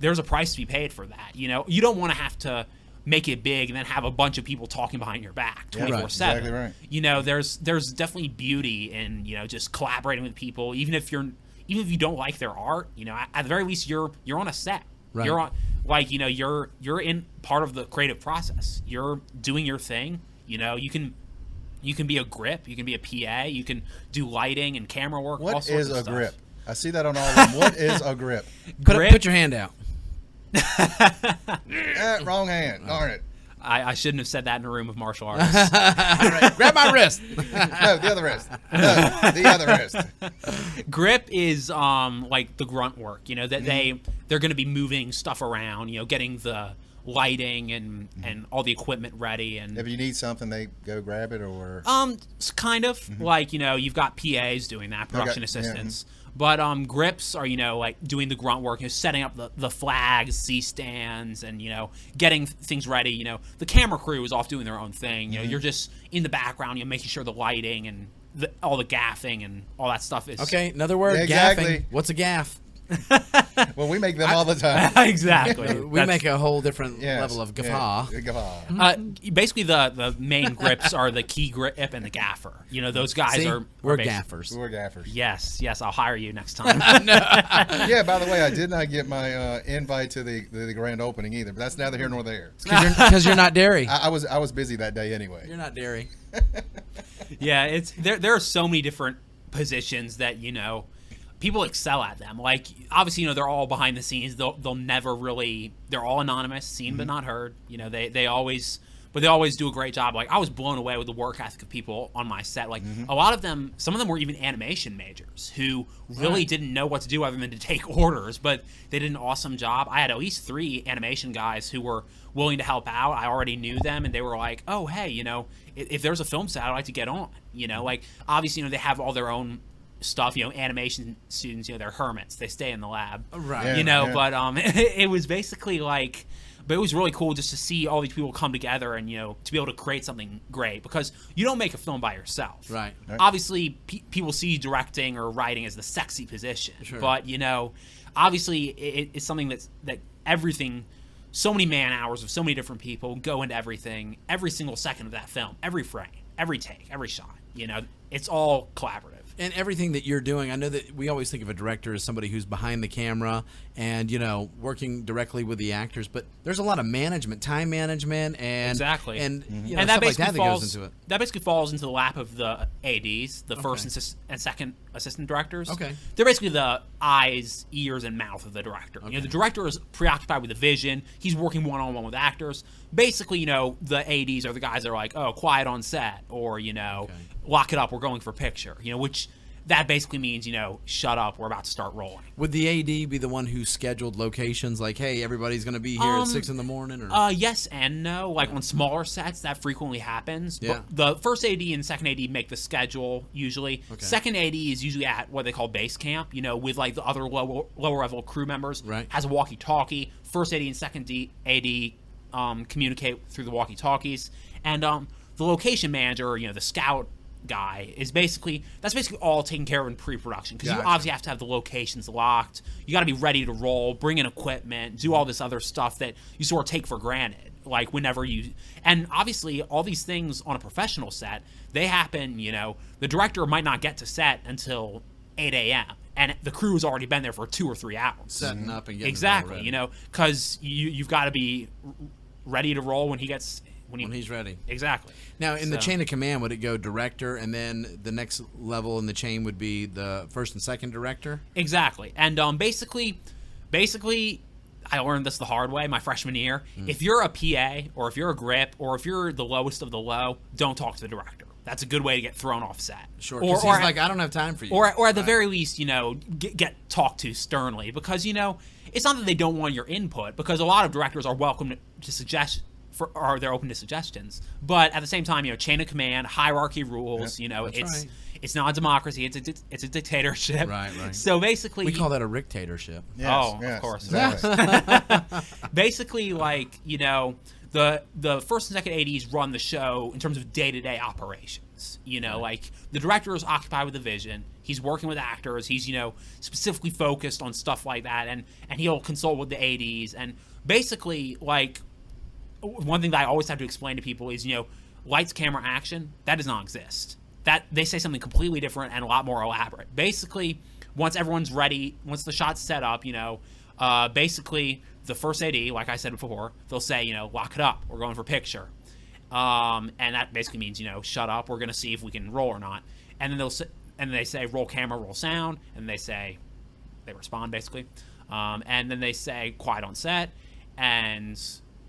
a price to be paid for that. You know, you don't want to have to make it big and then have a bunch of people talking behind your back 24/7. Exactly right. You know, there's definitely beauty in, you know, just collaborating with people, even if you don't like their art. You know, at the very least, you're on a set. Right. You're on, like, you know, you're in part of the creative process. You're doing your thing. You know, you can be a grip, you can be a PA, you can do lighting and camera work. What all sorts is of a stuff. grip? I see that on all of them. What is a grip? Put your hand out. Wrong hand. Darn it. I shouldn't have said that in a room of martial artists. Grab my wrist. No, the other wrist. No, the other wrist. Grip is like the grunt work. You know, that they're going to be moving stuff around. You know, getting the lighting and all the equipment ready. And If you need something, they go grab it, or it's kind of like, you know, you've got PAs doing that, production assistants. But grips are, you know, like doing the grunt work, you know, setting up the flags, C-stands, and, you know, getting things ready. You know, the camera crew is off doing their own thing. You know, you're just in the background, you know, making sure the lighting and all the gaffing and all that stuff is... Okay, another word, Yeah, exactly. gaffing. What's a gaff? well, we make them all the time. Exactly. We make a whole different Yes, level of guffaw. Yeah, guffaw. Basically, the main grips are the key grip and the gaffer. You know, those guys See? are We're basic- gaffers. We're gaffers. Yes, I'll hire you next time. Yeah, by the way, I did not get my invite to the grand opening either, but that's neither here nor there. Because you're not dairy. I was busy that day anyway. You're not dairy. Yeah, it's there are so many different positions that, you know, people excel at them. Like, obviously, you know, they're all behind the scenes. They'll never really, they're all anonymous, seen but not heard. You know, they always do a great job. Like, I was blown away with the work ethic of people on my set. Like, a lot of them, some of them were even animation majors who really didn't know what to do other than to take orders, but they did an awesome job. I had at least 3 animation guys who were willing to help out. I already knew them, and they were like, oh, hey, you know, if there's a film set, I'd like to get on. You know, like, obviously, you know, they have all their own stuff. You know, animation students, you know, they're hermits. They stay in the lab. Right. Yeah, you know, yeah. but it was basically like, but it was really cool just to see all these people come together and, you know, to be able to create something great, because you don't make a film by yourself. Right. Obviously, people see directing or writing as the sexy position, Sure. but, you know, obviously it's something that everything, so many man hours of so many different people go into everything, every single second of that film, every frame, every take, every shot. You know, it's all collaborative. And everything that you're doing, I know that we always think of a director as somebody who's behind the camera and, you know, working directly with the actors, but there's a lot of management, time management, and Exactly. and you know, And stuff like that goes into it. That basically falls into the lap of the ADs, the first and second assistant directors. Okay. They're basically the eyes, ears, and mouth of the director. You know, the director is preoccupied with the vision. He's working one-on-one with actors. Basically, you know, the ADs are the guys that are like, oh, quiet on set, or, you know, lock it up, we're going for picture. You know, which that basically means, you know, shut up, we're about to start rolling. Would the AD be the one who scheduled locations, like, hey, everybody's going to be here at 6 in the morning? Or? Yes and no. Like, on smaller sets, that frequently happens. Yeah. But the first AD and second AD make the schedule, usually. Okay. Second AD is usually at what they call base camp, you know, with, like, the other lower level crew members. Right. Has a walkie-talkie. First AD and second AD communicate through the walkie-talkies. And the location manager, you know, the scout guy, is basically all taken care of in pre-production, because you Gotcha. obviously have to have the locations locked. You got to be ready to roll, bring in equipment, do all this other stuff that you sort of take for granted, like whenever you, and obviously all these things on a professional set, they happen, you know, the director might not get to set until 8 a.m. and the crew has already been there for 2 or 3 hours Setting up and getting exactly it all ready. you know, because you've got to be ready to roll when he's ready. Exactly. Now, in the So- chain of command, would it go director, and then the next level in the chain would be the first and second director? Exactly. And basically, I learned this the hard way my freshman year. If you're a PA, or if you're a grip, or if you're the lowest of the low, don't talk to the director. That's a good way to get thrown off set. Sure, because he's like, I don't have time for you. Or at the very least, you know, get talked to sternly, because, you know, it's not that they don't want your input, because a lot of directors are welcome to suggest, or they're open to suggestions. But at the same time, you know, chain of command, hierarchy rules, you know, that's right. It's not a democracy. It's a dictatorship. Right. So basically, we call that a Ricktatorship. Yes, of yes, course. exactly. Basically, like, the first and second ADs run the show in terms of day-to-day operations. Like, the director is occupied with the vision. He's working with actors. He's, specifically focused on stuff like that, and he'll consult with the ADs. And basically, like, one thing that I always have to explain to people is, lights, camera, action, that does not exist. That they say something completely different and a lot more elaborate. Basically, once everyone's ready, once the shot's set up, basically the first AD, like I said before, they'll say, lock it up. We're going for picture. And that basically means, shut up. We're going to see if we can roll or not. And then they say roll camera, roll sound, and they respond basically. And then they say quiet on set, and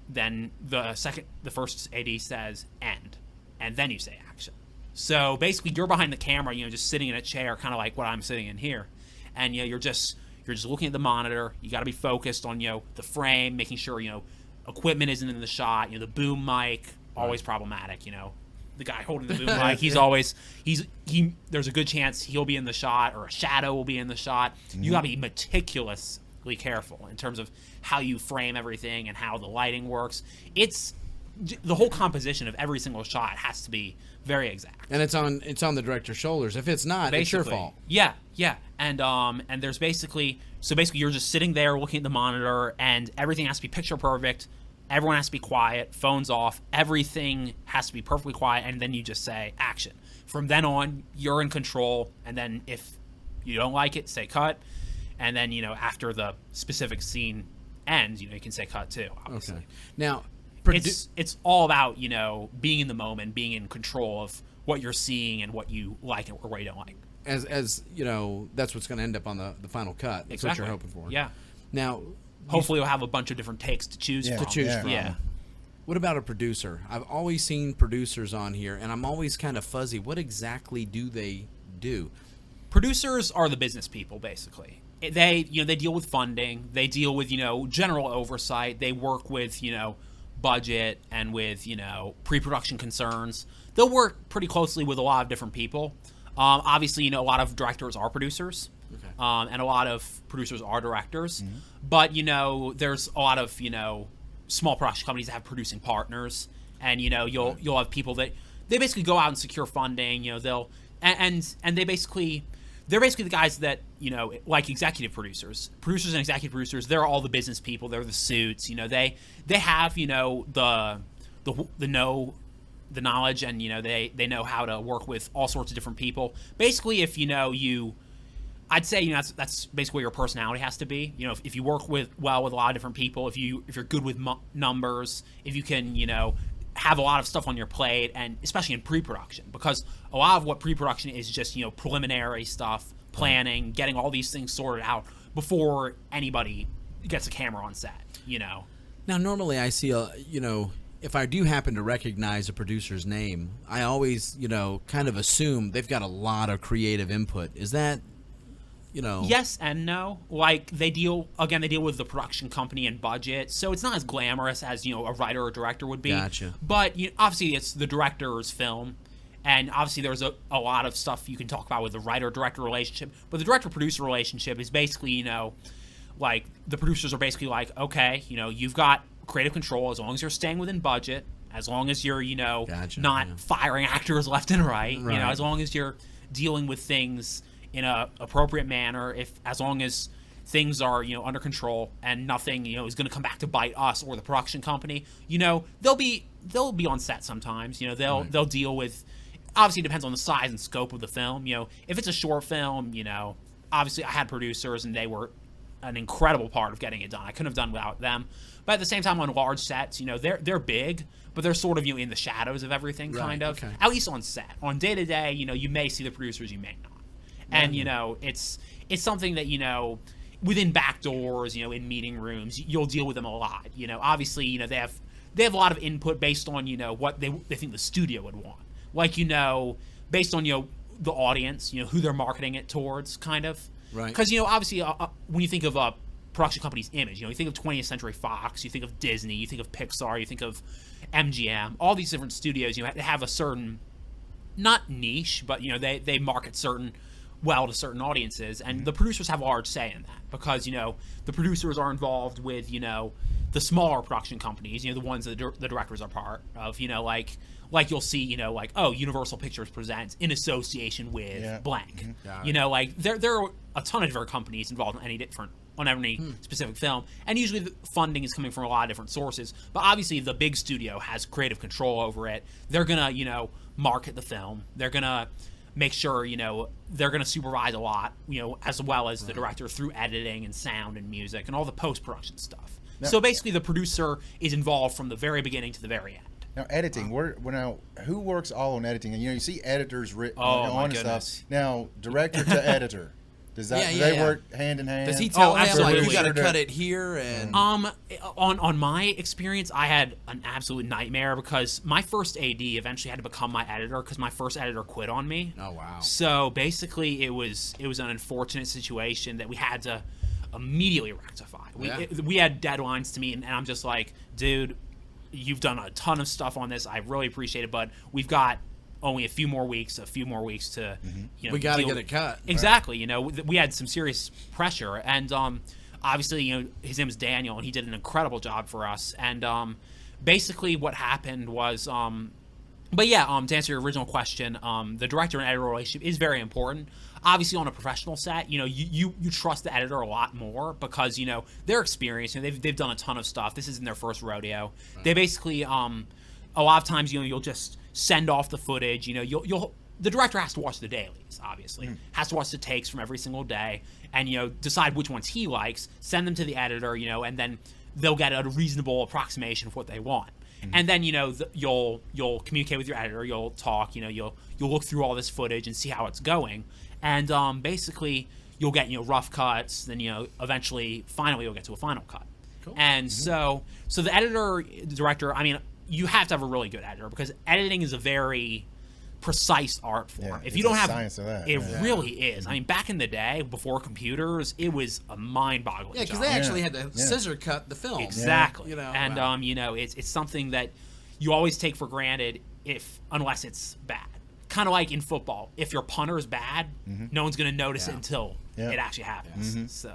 then the first AD says end, and then you say action. So basically, you're behind the camera, just sitting in a chair, kind of like what I'm sitting in here, and you're just looking at the monitor. You got to be focused on the frame, making sure equipment isn't in the shot. The boom mic, always problematic. The guy holding the boom mic, there's a good chance he'll be in the shot, or a shadow will be in the shot. You got to be meticulously careful in terms of how you frame everything and how the lighting works. It's the whole composition of every single shot has to be very exact. And it's on the director's shoulders. If it's not, it's your fault. Yeah. And there's basically you're just sitting there looking at the monitor, and everything has to be picture perfect. Everyone has to be quiet, phones off, everything has to be perfectly quiet, and then you just say action. From then on, you're in control, and then if you don't like it, say cut. And then, after the specific scene ends, you can say cut too, obviously. Okay. Now, it's all about, being in the moment, being in control of what you're seeing and what you like or what you don't like. As that's what's going to end up on the final cut. That's exactly what you're hoping for. Yeah. Now, hopefully we'll have a bunch of different takes to choose from. Yeah. What about a producer? I've always seen producers on here, and I'm always kind of fuzzy. What exactly do they do? Producers are the business people, basically. They deal with funding. They deal with, general oversight. They work with, budget and with, pre-production concerns. They'll work pretty closely with a lot of different people. Obviously, a lot of directors are producers. Okay. And a lot of producers are directors. Mm-hmm. But, there's a lot of, small production companies that have producing partners. And, you'll have people that they basically go out and secure funding. They'll and they're basically the guys that, like executive producers and executive producers. They're all the business people. They're the suits. They have, the knowledge, and they know how to work with all sorts of different people. Basically, if I'd say that's basically what your personality has to be. If you work well with a lot of different people, if you're good with numbers, if you can have a lot of stuff on your plate, and especially in pre-production, because a lot of what pre-production is just preliminary stuff, planning, getting all these things sorted out before anybody gets a camera on set. Now, normally I see if I do happen to recognize a producer's name, I always kind of assume they've got a lot of creative input. Is that Yes and no. Like, they deal with the production company and budget, so it's not as glamorous as a writer or director would be. Gotcha. But obviously it's the director's film, and obviously there's a lot of stuff you can talk about with the writer-director relationship. But the director-producer relationship is basically like, the producers are basically like, okay, you've got creative control as long as you're staying within budget, as long as you're Gotcha, not firing actors left and right. As long as you're dealing with things in a appropriate manner, as long as things are under control and nothing is going to come back to bite us or the production company, they'll be on set sometimes. They'll deal with, obviously it depends on the size and scope of the film. If it's a short film, obviously I had producers and they were an incredible part of getting it done. I couldn't have done without them. But at the same time, on large sets, they're big, but they're sort of in the shadows of everything, kind of. Okay. At least on set. On day to day, you may see the producers, you may not. And it's something that within back doors, in meeting rooms, you'll deal with them a lot. Obviously, they have a lot of input based on what they think the studio would want. Like based on the audience, who they're marketing it towards, kind of. Right. Because obviously, when you think of a production company's image, you think of 20th Century Fox, you think of Disney, you think of Pixar, you think of MGM, all these different studios. Have a certain not niche, but they market to certain audiences, and the producers have a large say in that because the producers are involved with the smaller production companies, the ones that the directors are part of, like you'll see, Universal Pictures presents in association with blank. There are a ton of different companies involved on any specific film, and usually the funding is coming from a lot of different sources, but obviously the big studio has creative control over it. They're gonna market the film, they're gonna make sure they're gonna supervise a lot, as well as the director through editing and sound and music and all the post-production stuff. So basically the producer is involved from the very beginning to the very end. Now editing, who works all on editing? And you see editors written on stuff. Now director to editor, does that do they work hand in hand? Does he tell him like you got to Absolutely. cut it here? And on my experience, I had an absolute nightmare because my first AD eventually had to become my editor because my first editor quit on me. Oh wow! So basically, it was an unfortunate situation that we had to immediately rectify. We had deadlines to meet, and I'm just like, dude, you've done a ton of stuff on this. I really appreciate it, but we've got only a few more weeks to we got to get it cut. Exactly. We had some serious pressure, and obviously his name is Daniel, and he did an incredible job for us. And basically what happened was to answer your original question, the director and editor relationship is very important. Obviously on a professional set, you trust the editor a lot more because they're experienced, they've done a ton of stuff. This isn't their first rodeo. They basically a lot of times you'll just send off the footage. The director has to watch the dailies, obviously, has to watch the takes from every single day, and decide which ones he likes, send them to the editor, and then they'll get a reasonable approximation of what they want. And then you'll communicate with your editor, you'll talk, you'll look through all this footage and see how it's going, and basically you'll get rough cuts, then finally you'll get to a final cut. Cool. And so the editor, director, I mean, you have to have a really good editor because editing is a very precise art form. Yeah, if you don't have science of that. It really is. I mean, back in the day before computers, it was a mind-boggling job. Because they actually had to scissor cut the film. Exactly. Yeah. It's something that you always take for granted unless it's bad. Kind of like in football, if your punter is bad, no one's going to notice it until it actually happens. So,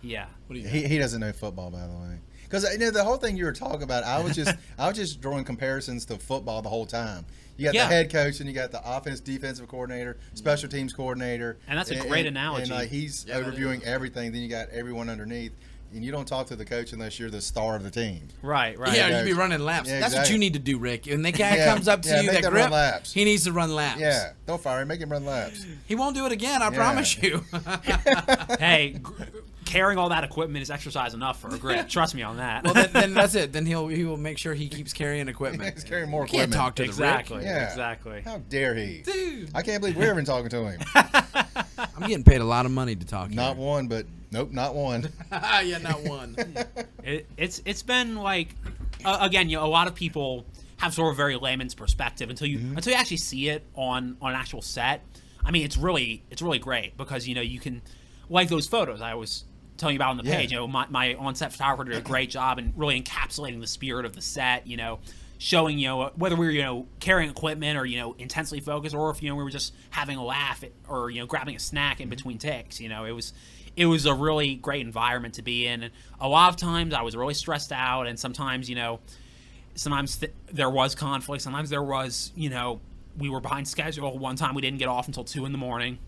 yeah. What do you He doesn't know football, by the way. Because the whole thing you were talking about, I was just drawing comparisons to football the whole time. You got the head coach, and you got the offense, defensive coordinator, special teams coordinator, and that's a great analogy. And he's overviewing everything. Then you got everyone underneath, and you don't talk to the coach unless you're the star of the team. Right. Yeah, you'd be running laps. Yeah, that's what you need to do, Rick. When that guy comes up to you, make that him grip, run laps. he needs to run laps. Yeah, don't fire him. Make him run laps. He won't do it again. I promise you. Hey. Carrying all that equipment is exercise enough for a grip. Trust me on that. Well, then that's it. Then he will make sure he keeps carrying equipment. He's carrying more Can't equipment. talk to exactly. the Rick. Yeah. Exactly. How dare he? Dude. I can't believe we're even talking to him. I'm getting paid a lot of money to talk. Not one, but nope, not one. Yeah, not one. It's been like again, a lot of people have sort of a very layman's perspective until you actually see it on an actual set. I mean, it's really great because you can, like those photos I was telling you about on the page. My on-set photographer did a great job in really encapsulating the spirit of the set. Showing whether we were carrying equipment or intensely focused, or if we were just having a laugh or grabbing a snack in between takes. It was a really great environment to be in. And a lot of times I was really stressed out, and sometimes sometimes there was conflict. Sometimes there was we were behind schedule. One time we didn't get off until 2 a.m.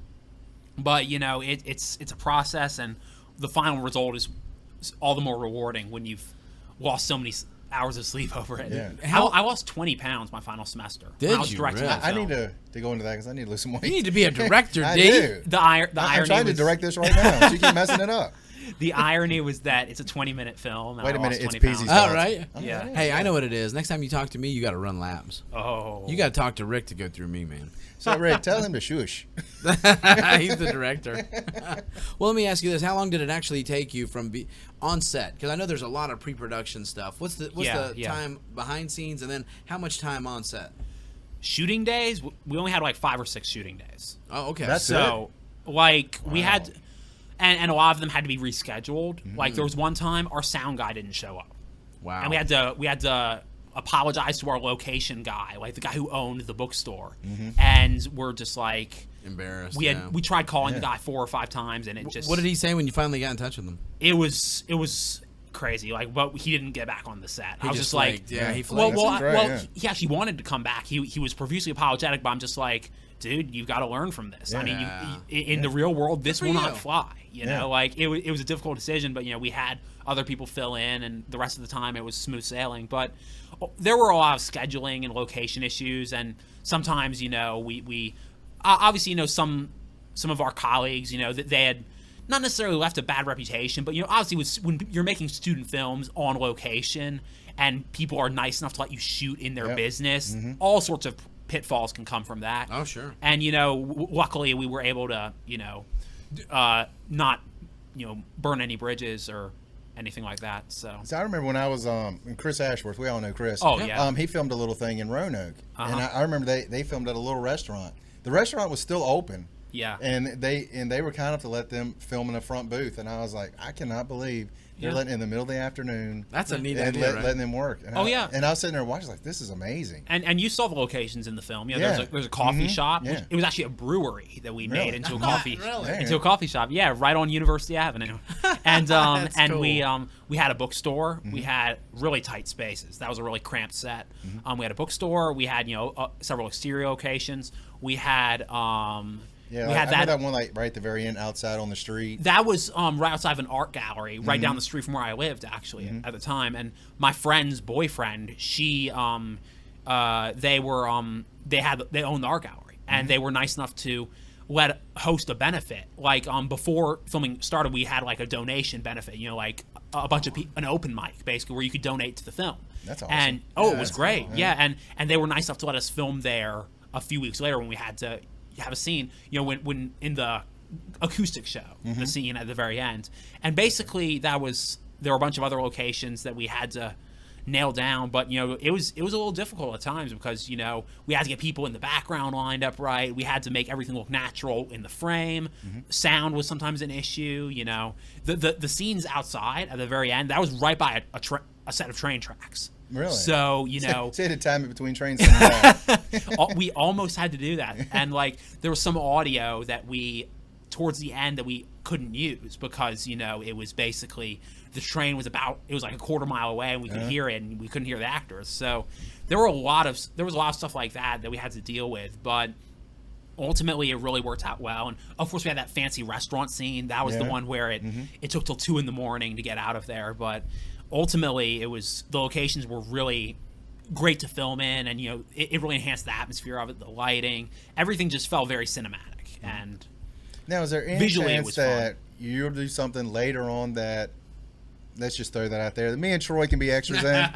But it's a process, and the final result is all the more rewarding when you've lost so many hours of sleep over it. Yeah. I lost 20 pounds my final semester. Did when I was you directing really? that I film. need to go into that because I need to lose some weight. You need to be a director, I D. do. The I'm irony trying to was, direct this right now. So you keep messing it up. The irony was that it's a 20-minute film. And Wait I a minute, lost it's 20 PZ's pounds. fault. Oh, right. Yeah. Hey, I know what it is. Next time you talk to me, you got to run laps. Oh. You got to talk to Rick to go through me, man. So Rick, tell him to shush. He's the director. Well, let me ask you this: how long did it actually take you from on set? Because I know there's a lot of pre-production stuff. What's the time behind scenes, and then how much time on set? Shooting days, we only had like 5 or 6 shooting days. Oh, okay. That's So, like, we had, and a lot of them had to be rescheduled. Like, there was one time our sound guy didn't show up. Wow. And we had to apologize to our location guy, like the guy who owned the bookstore, Mm-hmm. and we're just like Embarrassed. we tried calling the guy 4 or 5 times, and it just What did he say when you finally got in touch with him? it was crazy. Like, but he didn't get back on the set. I was just like, yeah, he well, flaked. he actually wanted to come back. He was profusely apologetic, but I'm just like, dude, you've got to learn from this. I mean, in the real world, this will not fly. You know, like it was a difficult decision, but we had other people fill in, and the rest of the time it was smooth sailing. But there were a lot of scheduling and location issues, and sometimes we obviously some of our colleagues that they had not necessarily left a bad reputation, but obviously when you're making student films on location and people are nice enough to let you shoot in their business, all sorts of pitfalls can come from that. Oh, sure. And luckily we were able to not burn any bridges or anything like that. So I remember when I was Chris Ashworth. We all know Chris. Oh yeah. He filmed a little thing in Roanoke, and I remember they filmed at a little restaurant. The restaurant was still open. Yeah. And they were kind enough to let them film in the front booth, and I was like, I cannot believe they're letting in the middle of the afternoon. That's a neat and idea, right? letting them work. And and I was sitting there watching like, this is amazing. And you saw the locations in the film. There's a coffee shop. Yeah. It was actually a brewery that we made into a coffee Really? into a coffee shop. Yeah, right on University Avenue. And and cool. we had a bookstore. We had really tight spaces. That was a really cramped set. We had a bookstore. We had several exterior locations. We had Yeah, we had I know that one like right at the very end, outside on the street. That was right outside of an art gallery, right down the street from where I lived, actually, at the time. And my friend's boyfriend, she, they owned the art gallery, and they were nice enough to host a benefit. Like before filming started, we had like a donation benefit, like a bunch of an open mic, basically, where you could donate to the film. That's awesome. And it was great, cool, yeah. And they were nice enough to let us film there a few weeks later when we had to have a scene, when in the acoustic show, the scene at the very end. And basically there were a bunch of other locations that we had to nail down, but it was a little difficult at times because we had to get people in the background lined up right. We had to make everything look natural in the frame. Sound was sometimes an issue. The scenes outside at the very end, that was right by a set of train tracks. Really? So say the time in between trains. We almost had to do that, and like there was some audio that towards the end that we couldn't use because it was basically the train was like a quarter mile away and we could hear it and we couldn't hear the actors. So there was a lot of stuff like that we had to deal with, but ultimately it really worked out well. And of course we had that fancy restaurant scene. That was the one where it took till 2 a.m. to get out of there, but ultimately the locations were really great to film in, and it really enhanced the atmosphere of it, the lighting, everything just felt very cinematic. And now, is there any chance that you'll do something later on that, let's just throw that out there, that me and Troy can be extras in?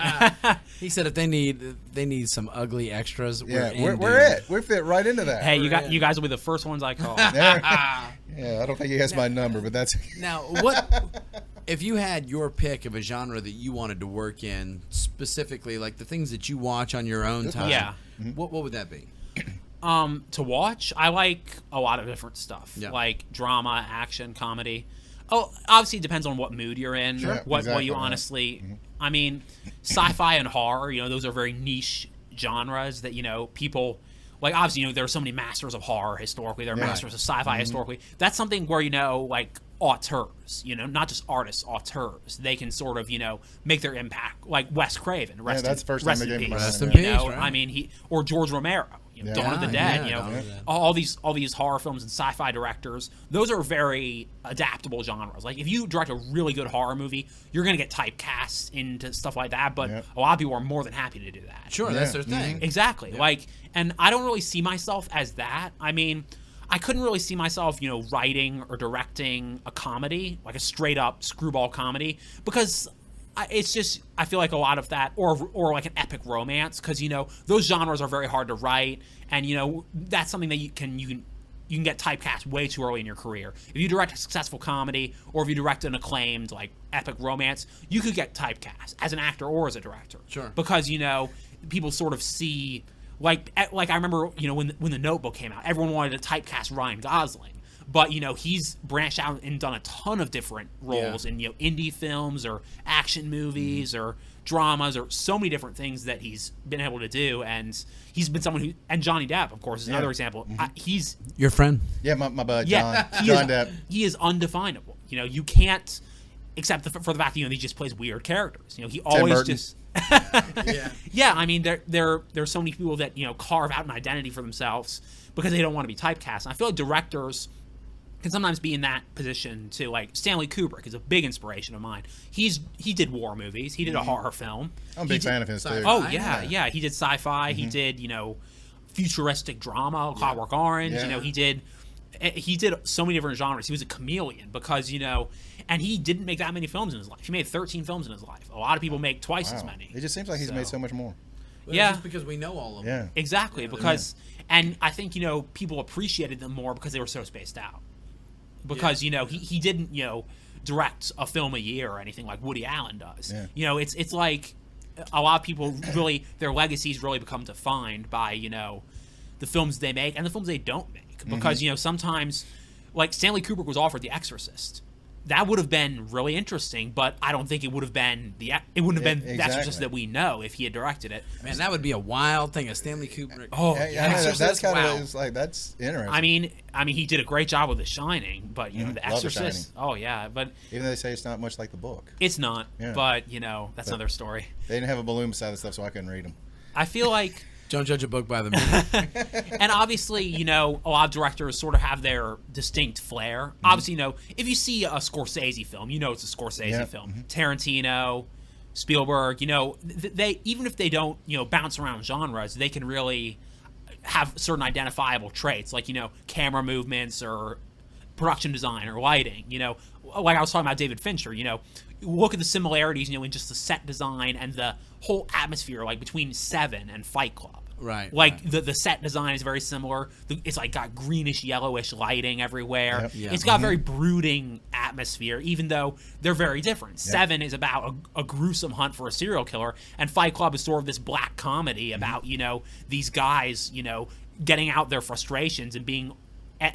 He said if they need some ugly extras, we're it. We fit right into that. Hey, you guys will be the first ones I call. Yeah, I don't think he has my number, but that's now what. If you had your pick of a genre that you wanted to work in, specifically like the things that you watch on your own time, what would that be? To watch, I like a lot of different stuff, like drama, action, comedy. Oh, obviously it depends on what mood you're in, what you honestly. I mean, sci-fi and horror, those are very niche genres that people. Like, obviously, there are so many masters of horror historically. There are masters of sci-fi historically. That's something where, like, auteurs, not just artists, auteurs. They can sort of, make their impact. Like Wes Craven. That's the first time they gave him Rest in peace, right? I mean, or George Romero. Dawn of the Dead, all these horror films and sci-fi directors, those are very adaptable genres. Like if you direct a really good horror movie, you're going to get typecast into stuff like that, but a lot of people are more than happy to do that. Sure, that's their thing. Exactly. Yeah. Like, and I don't really see myself as that. I mean, I couldn't really see myself, writing or directing a comedy, like a straight up screwball comedy, because it's just, I feel like a lot of that, or like an epic romance, because those genres are very hard to write, and that's something that you can get typecast way too early in your career. If you direct a successful comedy, or if you direct an acclaimed like epic romance, you could get typecast as an actor or as a director. Sure. Because people sort of see like I remember when the Notebook came out, everyone wanted to typecast Ryan Gosling. But he's branched out and done a ton of different roles in indie films or action movies or dramas or so many different things that he's been able to do. And he's been someone who, and Johnny Depp, of course, is another example. He's your friend. Yeah, my bud, John Depp. He is undefinable. You can't, except for the fact that he just plays weird characters. He always just. Yeah, I mean, there's so many people that carve out an identity for themselves because they don't want to be typecast. And I feel like directors can sometimes be in that position too. Like Stanley Kubrick is a big inspiration of mine. He did war movies. He did a horror film. I'm a big fan of his too. Oh yeah. He did sci-fi. He did futuristic drama, Clockwork Orange. Yeah. He did so many different genres. He was a chameleon because and he didn't make that many films in his life. He made 13 films in his life. A lot of people make twice as many. It just seems like he's made so much more. Well, just because we know all of them. Yeah, exactly. Because and I think people appreciated them more because they were so spaced out. Because he didn't direct a film a year or anything like Woody Allen does. Yeah. It's like a lot of people really their legacies really become defined by the films they make and the films they don't make. Because sometimes, like Stanley Kubrick was offered The Exorcist. That would have been really interesting, but I don't think it would have been The Exorcist that we know if he had directed it. Man, that would be a wild thing, a Stanley Kubrick. Oh, that's kind of it's like that's interesting. I mean, he did a great job with The Shining, but The Exorcist. Oh yeah, but even though they say it's not much like the book, it's not. Yeah. But that's another story. They didn't have a balloon beside the stuff, so I couldn't read them. I feel like. Don't judge a book by the movie. And obviously, a lot of directors sort of have their distinct flair. Obviously, if you see a Scorsese film, it's a Scorsese film. Tarantino, Spielberg, they even if they don't, bounce around genres, they can really have certain identifiable traits like, camera movements or production design or lighting. Like I was talking about David Fincher, look at the similarities, in just the set design and the whole atmosphere, like between Seven and Fight Club. Right. Like the set design is very similar. It's like got greenish, yellowish lighting everywhere. Yep. Yeah. It's got a very brooding atmosphere, even though they're very different. Yep. Seven is about a gruesome hunt for a serial killer, and Fight Club is sort of this black comedy about these guys getting out their frustrations and being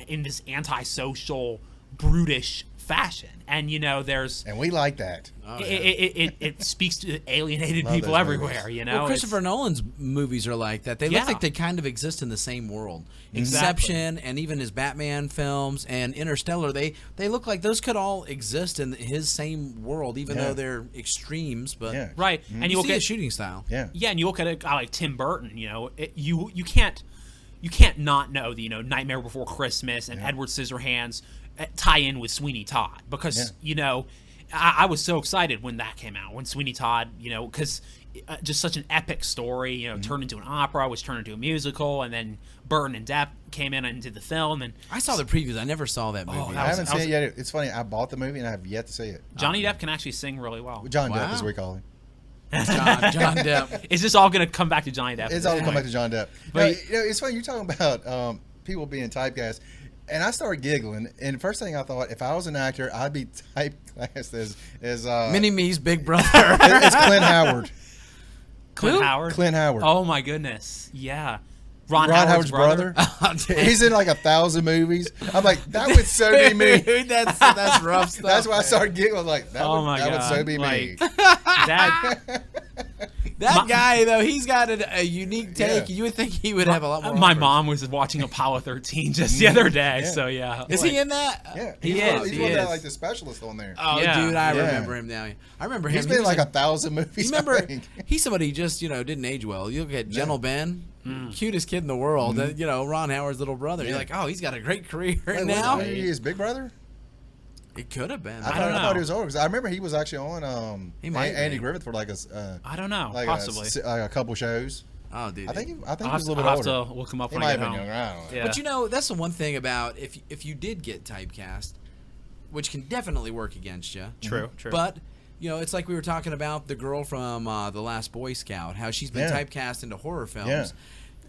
in this antisocial, brutish fashion. And there's and we like that. it speaks to alienated Love people those everywhere. movies. Well, Christopher Nolan's movies are like that. They look like they kind of exist in the same world. Inception and even his Batman films and Interstellar, they look like those could all exist in his same world, even though they're extremes. But right, and you look see at his shooting style. and you look at a guy like Tim Burton. You can't not know the Nightmare Before Christmas and Edward Scissorhands tie in with Sweeney Todd because I was so excited when that came out, when Sweeney Todd, because just such an epic story, turned into an opera, was turned into a musical, and then Burton and Depp came in and did the film. And I saw the previews. I never saw that movie. I haven't seen it yet. It's funny. I bought the movie and I have yet to see it. Johnny Depp can actually sing really well. John Depp, as we call him. John Depp. Is this all going to come back to Johnny Depp? It's all going to come back to John Depp. But it's funny. You're talking about people being typecast. And I started giggling, and the first thing I thought, if I was an actor, I'd be typecast as Mini-Me's big brother. It's Clint Howard. Clint Howard? Clint Howard. Oh, my goodness. Yeah. Ron Howard's brother. He's in like 1,000 movies. I'm like, that would so be me. Dude, that's rough stuff. That's why I started giggling. Like, that would so be me. That guy, though, he's got a unique take. Yeah. You would think he would have a lot more. My offers. mom was watching Apollo 13 just the other day, so yeah. Is he in that? Yeah, He He's is. one of the, like the specialists on there. Oh, Yeah. dude, I Yeah. remember him now. I remember him. He's been in like 1,000 movies. Remember, I think. he's somebody who just didn't age well. You look at Gentle Ben, cutest kid in the world. Ron Howard's little brother. You're like, oh, he's got a great career now. Was he his big brother? It could have been. I don't know. I thought he was older because I remember he was actually on Andy Griffith for like I don't know, like possibly. a couple shows. Oh, dude. I think he was a I'll little bit older. have to look him up He when might I have get been home. younger. I don't know. Yeah. But that's the one thing about if you did get typecast, which can definitely work against you. True. But it's like we were talking about the girl from The Last Boy Scout, how she's been typecast into horror films. Yeah.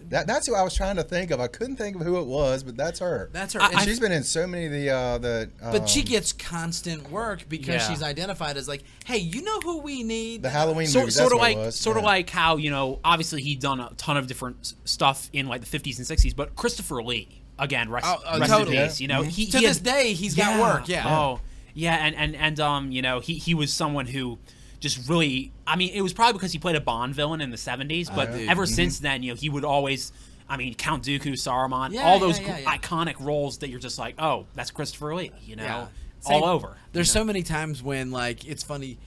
That's who I was trying to think of. I couldn't think of who it was, but that's her. That's her. And she's been in so many of the but she gets constant work because she's identified as like, hey, you know who we need? the Halloween movies. Sort That's of what like, it was. sort of like how obviously he'd done a ton of different stuff in like the 50s and 60s, but Christopher Lee, again, rest totally. in peace. You know, to this day, he's got work. Yeah. Oh, yeah, and you know, he was someone who just really. I mean, it was probably because he played a Bond villain in the '70s, but ever since then, you know, he would always. I mean, Count Dooku, Saruman, all those iconic roles that you're just like, oh, that's Christopher Lee. You know, all over. There's so many times when like it's funny.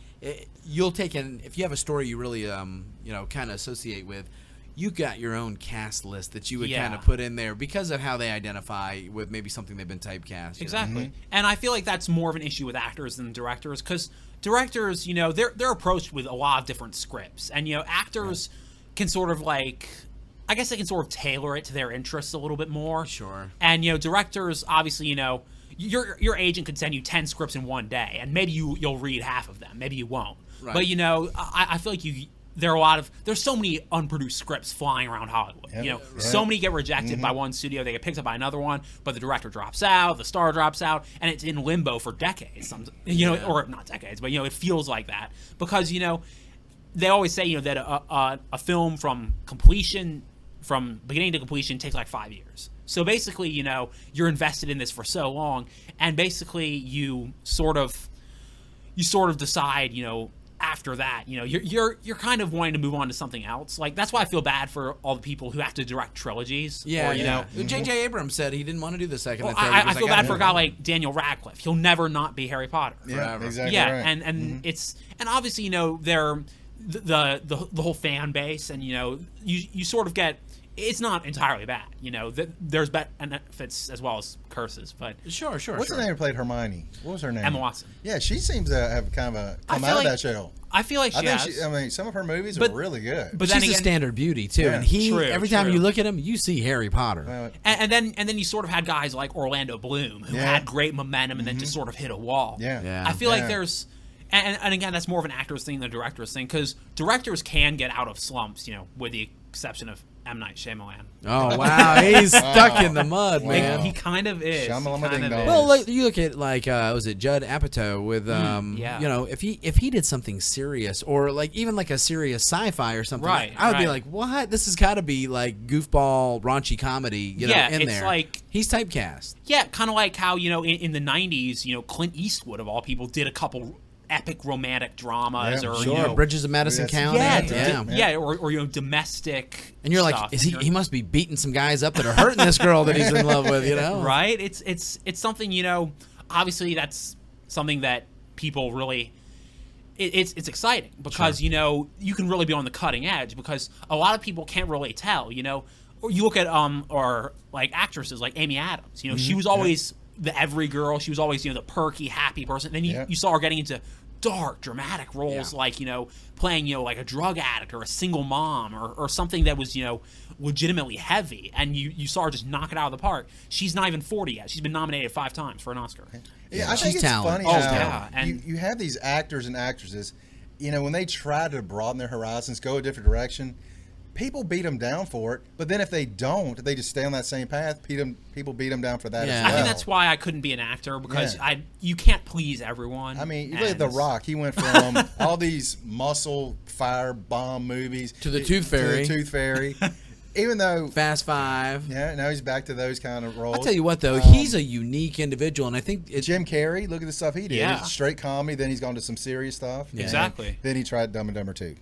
You'll take if you have a story you really kind of associate with. You got your own cast list that you would kind of put in there because of how they identify with maybe something they've been typecast. Exactly. And I feel like that's more of an issue with actors than directors, because directors, you know, they're approached with a lot of different scripts, and you know, actors can sort of like, I guess they can sort of tailor it to their interests a little bit more. Sure. And you know, directors, obviously, you know, your agent could send you 10 scripts in one day, and maybe you'll read half of them, maybe you won't. Right. But you know, I feel like there's so many unproduced scripts flying around Hollywood. Yep. You know, so many get rejected by one studio, they get picked up by another one, but the director drops out, the star drops out, and it's in limbo for decades. You know, or not decades, but you know, it feels like that because you know, they always say, you know, that a film from beginning to completion takes like 5 years. So basically, you know, you're invested in this for so long, and basically you sort of decide, you know, after that, you know, you're kind of wanting to move on to something else. Like, that's why I feel bad for all the people who have to direct trilogies. Yeah, or, you know, J.J. Abrams said he didn't want to do the second and third. I feel bad for a guy like Daniel Radcliffe. He'll never not be Harry Potter. Yeah, exactly. Yeah, right. and it's, and obviously, you know, they're the whole fan base, and you know, you sort of get. It's not entirely bad, you know. There's benefits as well as curses, but sure. What's the name who played Hermione? What was her name? Emma Watson. Yeah, she seems to have kind of come out of that show. I feel like she has. I mean, some of her movies are really good. But she's a standard beauty too, and every time you look at him, you see Harry Potter. And then you sort of had guys like Orlando Bloom who had great momentum and then just sort of hit a wall. Yeah. I feel like there's. And again, that's more of an actor's thing than a director's thing, because directors can get out of slumps, you know, with the exception of M. Night Shyamalan. Oh, wow. He's stuck in the mud, man. He kind of is. Well, like, you look at, like, was it Judd Apatow with, you know, if he did something serious, or, like, even, like, a serious sci-fi or something, I would be like, what? This has got to be, like, goofball, raunchy comedy, you know, in there. Like, he's typecast. Yeah, kind of like how, you know, in the 90s, you know, Clint Eastwood, of all people, did a couple epic romantic dramas, or you know, Bridges of Madison County, or you know, domestic. And you're stuff. Like, he must be beating some guys up that are hurting this girl that he's in love with, you know? Right? It's something, you know. Obviously, that's something that people really. It's exciting because you know, you can really be on the cutting edge, because a lot of people can't really tell, you know. Or you look at or like actresses like Amy Adams, you know, she was always the every girl. She was always, you know, the perky, happy person. Then you saw her getting into dark, dramatic roles, like, you know, playing, you know, like a drug addict or a single mom, or something that was, you know, legitimately heavy. And you saw her just knock it out of the park. She's not even 40 yet. She's been nominated 5 times for an Oscar. Yeah, I think it's funny how you have these actors and actresses, you know, when they try to broaden their horizons, go a different direction, people beat them down for it, but then if they don't, they just stay on that same path. People beat them down for that as well. I think that's why I couldn't be an actor, because you can't please everyone. I mean, you look at The Rock. He went from all these muscle fire bomb movies to the Tooth Fairy. Even though Fast Five. Yeah, now he's back to those kind of roles. I'll tell you what, though, he's a unique individual, and I think Jim Carrey. Look at the stuff he did. Yeah. Straight comedy. Then he's gone to some serious stuff. Yeah. Exactly. Then he tried Dumb and Dumber 2.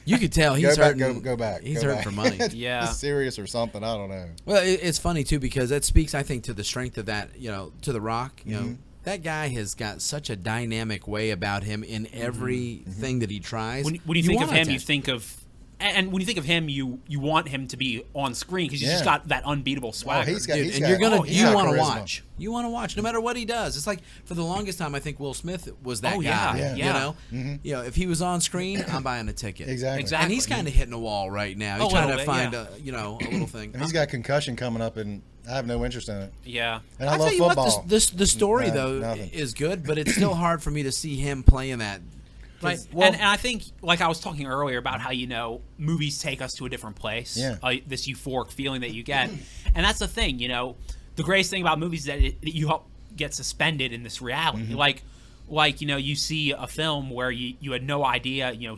You could tell he's hurting. Go back. He's hurting for money. It's serious or something. I don't know. Well, it's funny too, because that speaks, I think, to the strength of that. You know, to The Rock. You know, that guy has got such a dynamic way about him in everything that he tries. When you think of him, you think of. And when you think of him, you want him to be on screen, because he's just got that unbeatable swagger. You want to watch. You want to watch no matter what he does. It's like, for the longest time, I think Will Smith was that guy. You know, you know, if he was on screen, I'm buying a ticket. Exactly. And he's kind of hitting a wall right now. He's trying to find a little thing. And he's got concussion coming up, and I have no interest in it. Yeah. And I love football. What, the story though is good, but it's still hard for me to see him playing that. Right, and I think, like I was talking earlier about how, you know, movies take us to a different place. Yeah. This euphoric feeling that you get, and that's the thing. You know, the greatest thing about movies is that you help get suspended in this reality. Like you know, you see a film where you had no idea, you know,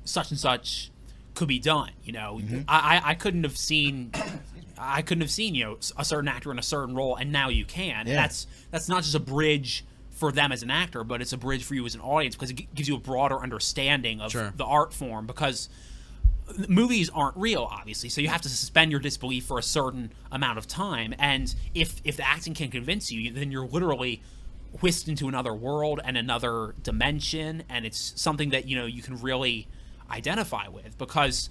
such and such could be done. You know, I couldn't have seen I couldn't have seen a certain actor in a certain role, and now you can. Yeah. And that's not just a bridge for them as an actor, but it's a bridge for you as an audience because it gives you a broader understanding of the art form. Because movies aren't real, obviously, so you have to suspend your disbelief for a certain amount of time. And if the acting can convince you, then you're literally whisked into another world and another dimension, and it's something that you can really identify with, because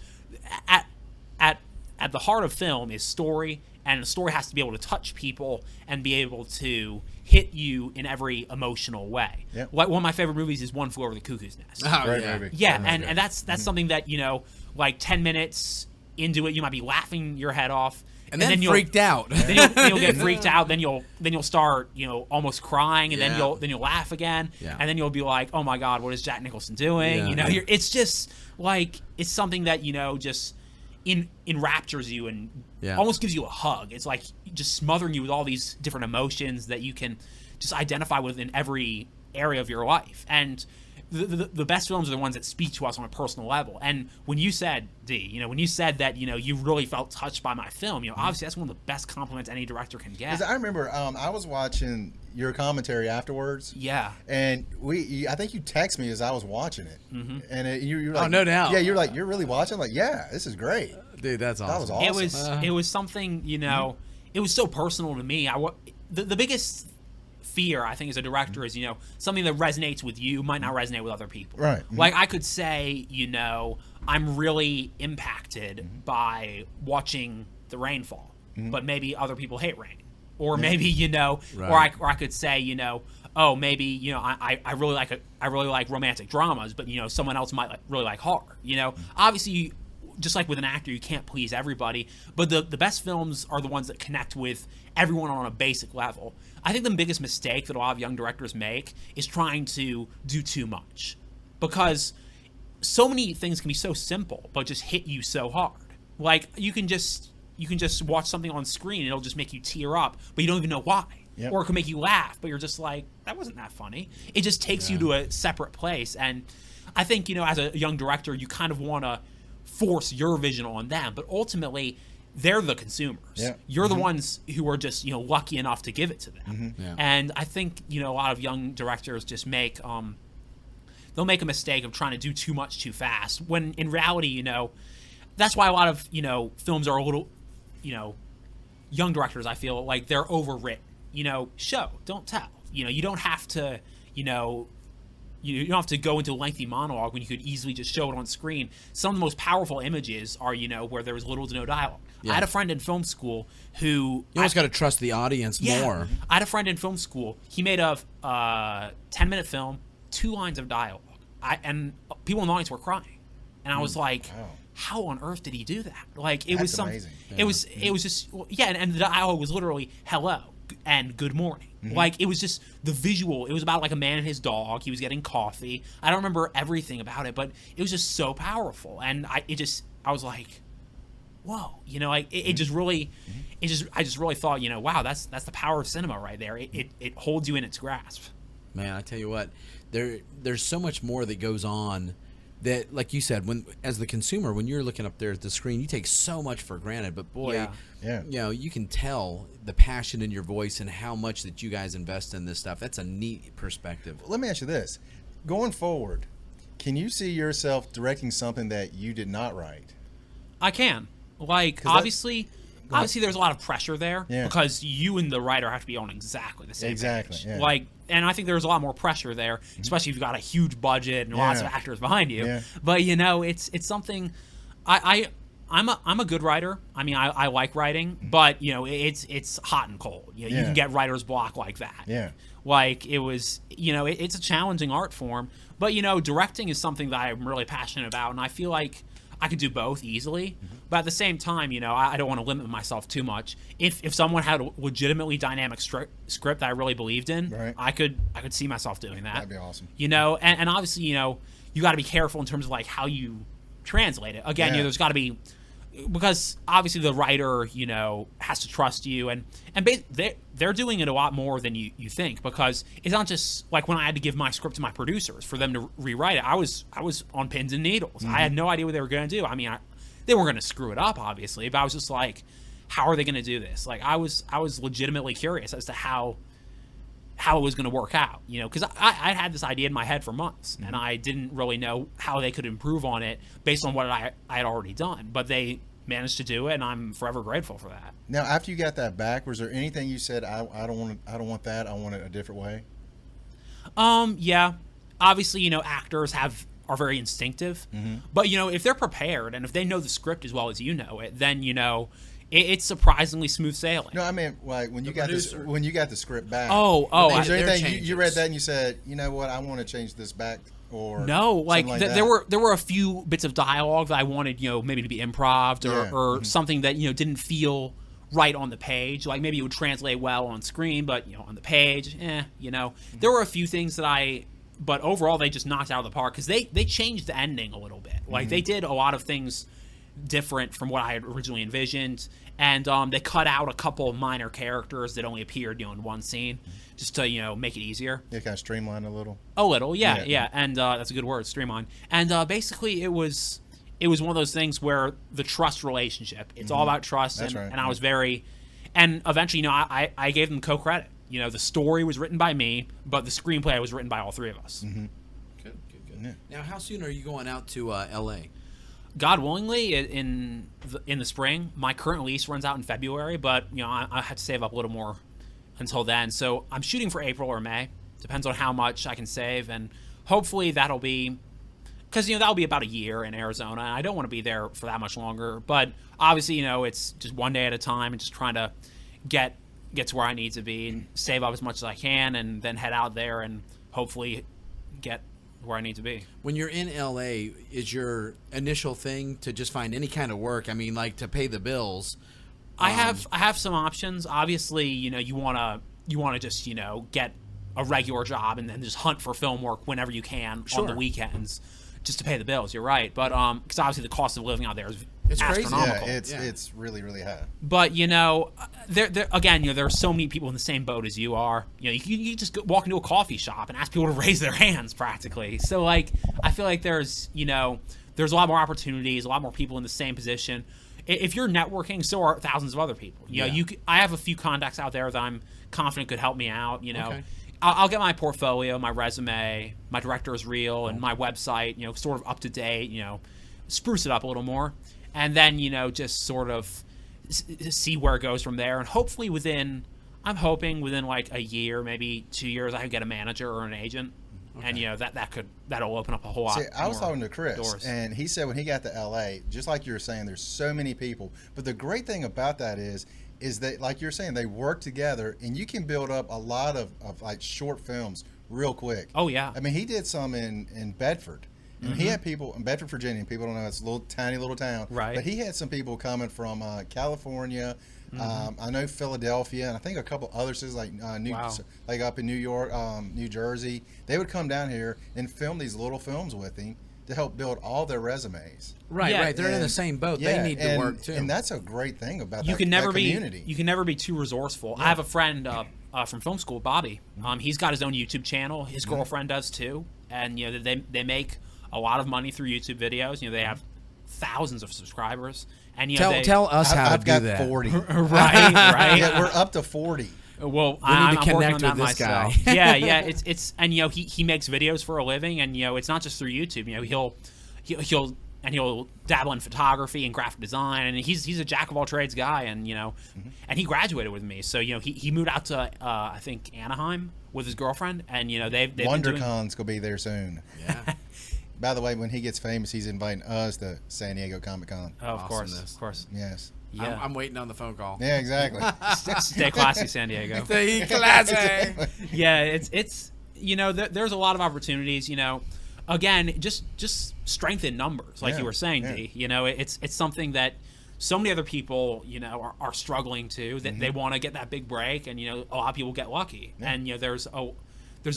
at the heart of film is story, and the story has to be able to touch people and be able to hit you in every emotional way. Yep. One of my favorite movies is One Flew Over the Cuckoo's Nest. Oh, Great yeah. movie. Yeah, Great and movie. that's something that, like 10 minutes into it, you might be laughing your head off. And then you'll- freaked out. then you'll get freaked out. Then you'll start almost crying, and Yeah. then you'll laugh again, Yeah. and then you'll be like, oh my God, what is Jack Nicholson doing? Yeah. It's just like it's something that just enraptures you and Yeah. almost gives you a hug. It's like just smothering you with all these different emotions that you can just identify with in every area of your life. And the best films are the ones that speak to us on a personal level. And when you said, D, when you said that, you really felt touched by my film, obviously that's one of the best compliments any director can get. 'Cause I remember I was watching your commentary afterwards. Yeah. And I think you texted me as I was watching it. Mm-hmm. And you're like, Oh, no doubt. Yeah, you're like, you're really watching? I'm like, yeah, this is great. Dude, that's awesome. That was awesome. It was something, it was so personal to me. The biggest fear, I think, as a director is, something that resonates with you might not resonate with other people. Right. Mm-hmm. Like I could say, I'm really impacted by watching the rainfall, but maybe other people hate rain. Or maybe, Right. or I could say, oh, maybe, I really like romantic dramas, but someone else might really like horror. Obviously, just like with an actor, you can't please everybody, but the best films are the ones that connect with everyone on a basic level. I think the biggest mistake that a lot of young directors make is trying to do too much, because so many things can be so simple but just hit you so hard. Like you can just watch something on screen and it'll just make you tear up, but you don't even know why. Yep. Or it can make you laugh, but you're just like, that wasn't that funny. It just takes you to a separate place. And I think, as a young director, you kind of want to force your vision on them, but ultimately they're the consumers. Yeah. You're the ones who are just, lucky enough to give it to them. Mm-hmm. Yeah. And I think, a lot of young directors just make, they'll make a mistake of trying to do too much too fast, when in reality, that's why a lot of, films are a little, young directors, I feel like they're overwritten. Show, don't tell. You don't have to, you don't have to go into a lengthy monologue when you could easily just show it on screen. Some of the most powerful images are, where there was little to no dialogue. Yeah. I had a friend in film school who... You almost got to trust the audience more. I had a friend in film school. He made a 10-minute film, 2 lines of dialogue. And people in the audience were crying. And I was like... Wow. How on earth did he do that? Like it That's was something. amazing. It was just and the dialogue was literally hello and good morning. Like it was just the visual. It was about like a man and his dog. He was getting coffee. I don't remember everything about it, but it was just so powerful. And I was like, whoa, it just really, I just really thought, wow, that's the power of cinema right there. It holds you in its grasp. Man, I tell you what, there's so much more that goes on. That, like you said, when as the consumer, when you're looking up there at the screen, you take so much for granted. But boy, Yeah. you can tell the passion in your voice and how much that you guys invest in this stuff. That's a neat perspective. Let me ask you this. Going forward, can you see yourself directing something that you did not write? I can. Like, obviously there's a lot of pressure there because you and the writer have to be on exactly the same page. Yeah. Like, and I think there's a lot more pressure there, especially if you've got a huge budget and lots of actors behind you. Yeah. But it's something. I'm a good writer. I mean, I like writing, but it's hot and cold. You can get writer's block like that. Yeah. Like it was, it's a challenging art form, but directing is something that I'm really passionate about, and I feel like I could do both easily. But at the same time, I don't want to limit myself too much. If someone had a legitimately dynamic script that I really believed in, Right. I could see myself doing that. That'd be awesome. And obviously, you got to be careful in terms of like how you translate it. Again, there's got to be, because obviously the writer, has to trust you, and they're doing it a lot more than you think, because it's not just like when I had to give my script to my producers for them to rewrite it. I was on pins and needles. I had no idea what they were going to do. I mean, they weren't going to screw it up, obviously, but I was just like, how are they going to do this? Like, I was legitimately curious as to how it was going to work out, you know, because I had this idea in my head for months, and I didn't really know how they could improve on it based on what I had already done. But they managed to do it, and I'm forever grateful for that. Now, after you got that back, was there anything you said, I don't want that, I want it a different way? Yeah, obviously, you know, actors are very instinctive, but you know, if they're prepared and if they know the script as well as you know it, then you know, it's surprisingly smooth sailing. No, I mean, like when you got the script back. Was there anything you read that and you said, you know what, I want to change this back? Or no, like, like there were a few bits of dialogue that I wanted, you know, maybe to be improv or something that, you know, didn't feel right on the page. Like, maybe it would translate well on screen, but, you know, on the page, you know. There were a few things but overall they just knocked out of the park, because they changed the ending a little bit. Like, they did a lot of things different from what I had originally envisioned, and they cut out a couple of minor characters that only appeared, you know, in one scene, just to, you know, make it easier. Yeah, kind of streamline a little. Yeah, and that's a good word, streamline. And basically, it was one of those things where the trust relationship. It's all about trust, and I was and eventually, you know, I gave them co-credit. You know, the story was written by me, but the screenplay was written by all three of us. Good. Yeah. Now, how soon are you going out to L.A.? God willingly, in the spring. My current lease runs out in February, but you know, I have to save up a little more until then. So I'm shooting for April or May. Depends on how much I can save, and hopefully that'll be, because, you know, that'll be about a year in Arizona. And I don't want to be there for that much longer, but obviously, you know, it's just one day at a time, and just trying to get to where I need to be and save up as much as I can, and then head out there and hopefully get where I need to be. When you're in LA, is your initial thing to just find any kind of work? I mean, like, to pay the bills. I have some options. Obviously, you know, you want to just, you know, get a regular job and then just hunt for film work whenever you can on the weekends, just to pay the bills. You're right, but because obviously the cost of living out there is astronomical. Yeah, it's really, really high. But, you know, there again, you know, there are so many people in the same boat as you are. You know, you just walk into a coffee shop and ask people to raise their hands, practically. So, like, I feel like there's a lot more opportunities, a lot more people in the same position. If you're networking, so are thousands of other people. You know, I have a few contacts out there that I'm confident could help me out. You know, I'll get my portfolio, my resume, my director's reel, and my website, you know, sort of up to date. You know, spruce it up a little more. And then, you know, just sort of see where it goes from there. And hopefully I'm hoping within like a year, maybe 2 years, I could get a manager or an agent. And, you know, that'll open up a whole lot. See, I was talking to Chris, doors. and he said when he got to L.A., just like you were saying, there's so many people. But the great thing about that is that, like you're saying, they work together, and you can build up a lot of like short films real quick. Oh, yeah. I mean, he did some in Bedford. And he had people in Bedford, Virginia. People don't know, it's a tiny little town. Right. But he had some people coming from California. I know Philadelphia, and I think a couple other cities like like up in New York, New Jersey. They would come down here and film these little films with him to help build all their resumes. Right. They're in the same boat. They need to work too. And that's a great thing about that community. You can never be too resourceful. I have a friend from film school, Bobby. He's got his own YouTube channel. His girlfriend does too, and you know they make a lot of money through YouTube videos. You know, they have thousands of subscribers. And you know, tell us how I've to got do that. 40. right. Yeah, we're up to 40. Well, we need to I'm connect working on with that this myself. guy. yeah. It's and you know he makes videos for a living, and you know it's not just through YouTube. You know he'll dabble in photography and graphic design, and he's a jack of all trades guy, and you know, and he graduated with me. So you know he moved out to I think Anaheim with his girlfriend, and you know they've WonderCon's gonna be there soon. Yeah. By the way, when he gets famous, he's inviting us to San Diego Comic-Con. Oh, of course. Yes. Yeah. I'm waiting on the phone call. Yeah, exactly. Stay classy, San Diego. Stay classy. Yeah, it's you know there's a lot of opportunities. You know, again, just strength in numbers, like you were saying, D. You know, it's something that so many other people, you know, are struggling to. That they want to get that big break, and you know, a lot of people get lucky, and you know, there's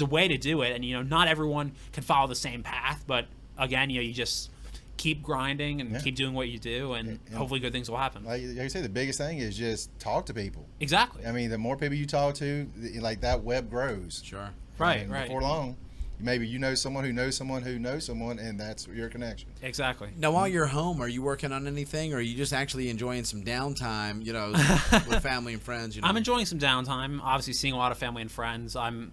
a way to do it, and you know, not everyone can follow the same path, but again, you know, you just keep grinding and keep doing what you do, and hopefully good things will happen. Like you say, the biggest thing is just talk to people. Exactly. I mean, the more people you talk to, like that web grows. Sure. Right. Before long, Maybe you know someone who knows someone who knows someone, and that's your connection. Exactly. Now, while you're home, are you working on anything, or are you just actually enjoying some downtime, with family and friends? I'm enjoying some downtime. Obviously, seeing a lot of family and friends. I'm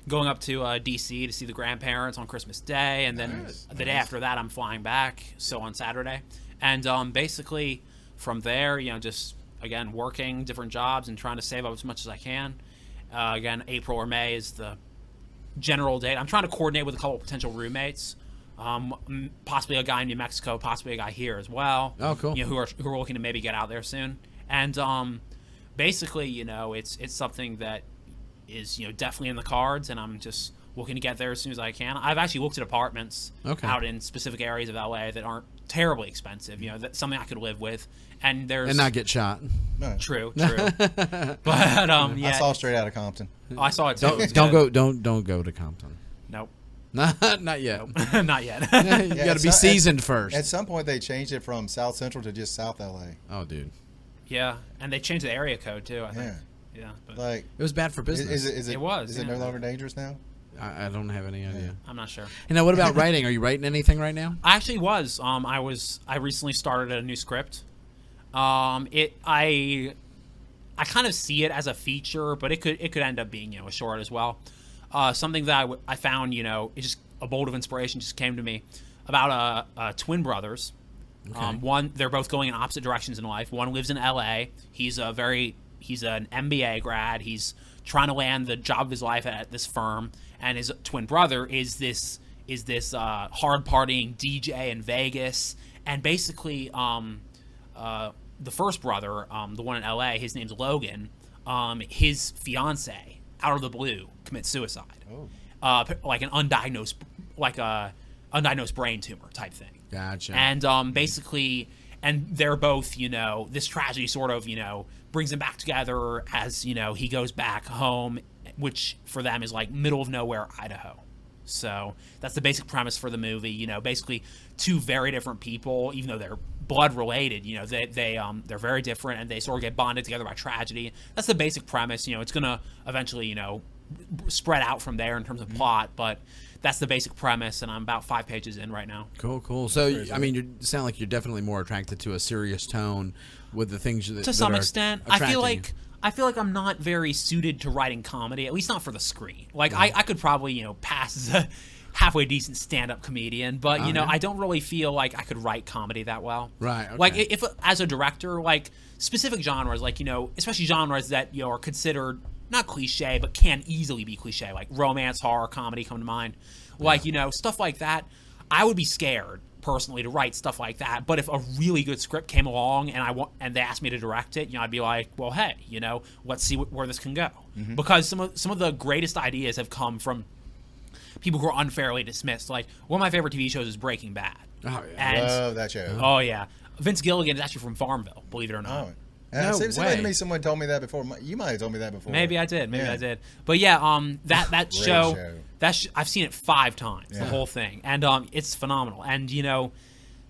going up to D.C. to see the grandparents on Christmas Day, and then the day after that, I'm flying back. So on Saturday, and basically from there, just again working different jobs and trying to save up as much as I can. Again, April or May is the general date. I'm trying to coordinate with a couple of potential roommates, possibly a guy in New Mexico, possibly a guy here as well. Oh, cool. Who are looking to maybe get out there soon. And basically, it's something that is definitely in the cards, and I'm just looking to get there as soon as I can. I've actually looked at apartments out in specific areas of LA that aren't terribly expensive. That's something I could live with, and not get shot. No. True. But yeah, I saw Straight Outta Compton. I saw it too. Don't go to Compton. Nope. Not yet. Nope. Not yet. You got to be seasoned first. At some point, they changed it from South Central to just South LA. Oh, dude. Yeah, and they changed the area code too. I think. Yeah. But Like it was bad for business. Is it? It was. Is it no longer dangerous now? I don't have any idea. I'm not sure. And now, what about writing? Are you writing anything right now? I actually was. I recently started a new script. I kind of see it as a feature, but it could end up being a short as well. Something that I found it's just a bolt of inspiration just came to me about twin brothers. Okay. They're both going in opposite directions in life. One lives in L.A. He's an MBA grad. He's trying to land the job of his life at this firm, and his twin brother is this hard partying DJ in Vegas. And basically, the first brother, the one in L.A., his name's Logan. His fiance, out of the blue, commits suicide. Like an undiagnosed brain tumor type thing. Gotcha. And basically, and they're both, this tragedy sort of, brings them back together as, he goes back home, which for them is like middle of nowhere, Idaho. So that's the basic premise for the movie. Basically two very different people, even though they're blood related, they're very different, and they sort of get bonded together by tragedy. That's the basic premise. It's gonna eventually, spread out from there in terms of plot, but that's the basic premise, and I'm about 5 pages in right now. Cool. So, I mean, you sound like you're definitely more attracted to a serious tone with the things that to some are extent. I feel like I'm not very suited to writing comedy, at least not for the screen. Like I could probably pass as a halfway decent stand-up comedian, but I don't really feel like I could write comedy that well. Right. Okay. Like if as a director, like specific genres, like especially genres that are considered not cliche, but can easily be cliche, like romance, horror, comedy come to mind. Like, stuff like that, I would be scared personally to write stuff like that. But if a really good script came along and they asked me to direct it, I'd be like, well, hey, let's see where this can go. Mm-hmm. Because some of the greatest ideas have come from people who are unfairly dismissed. Like, one of my favorite TV shows is Breaking Bad. Oh, yeah. Love that show. Oh, yeah. Vince Gilligan is actually from Farmville, believe it or not. Oh. No seems way. to me someone told me that before. You might have told me that before. Maybe I did. But yeah, that show. I've seen it 5 times, the whole thing, and it's phenomenal. And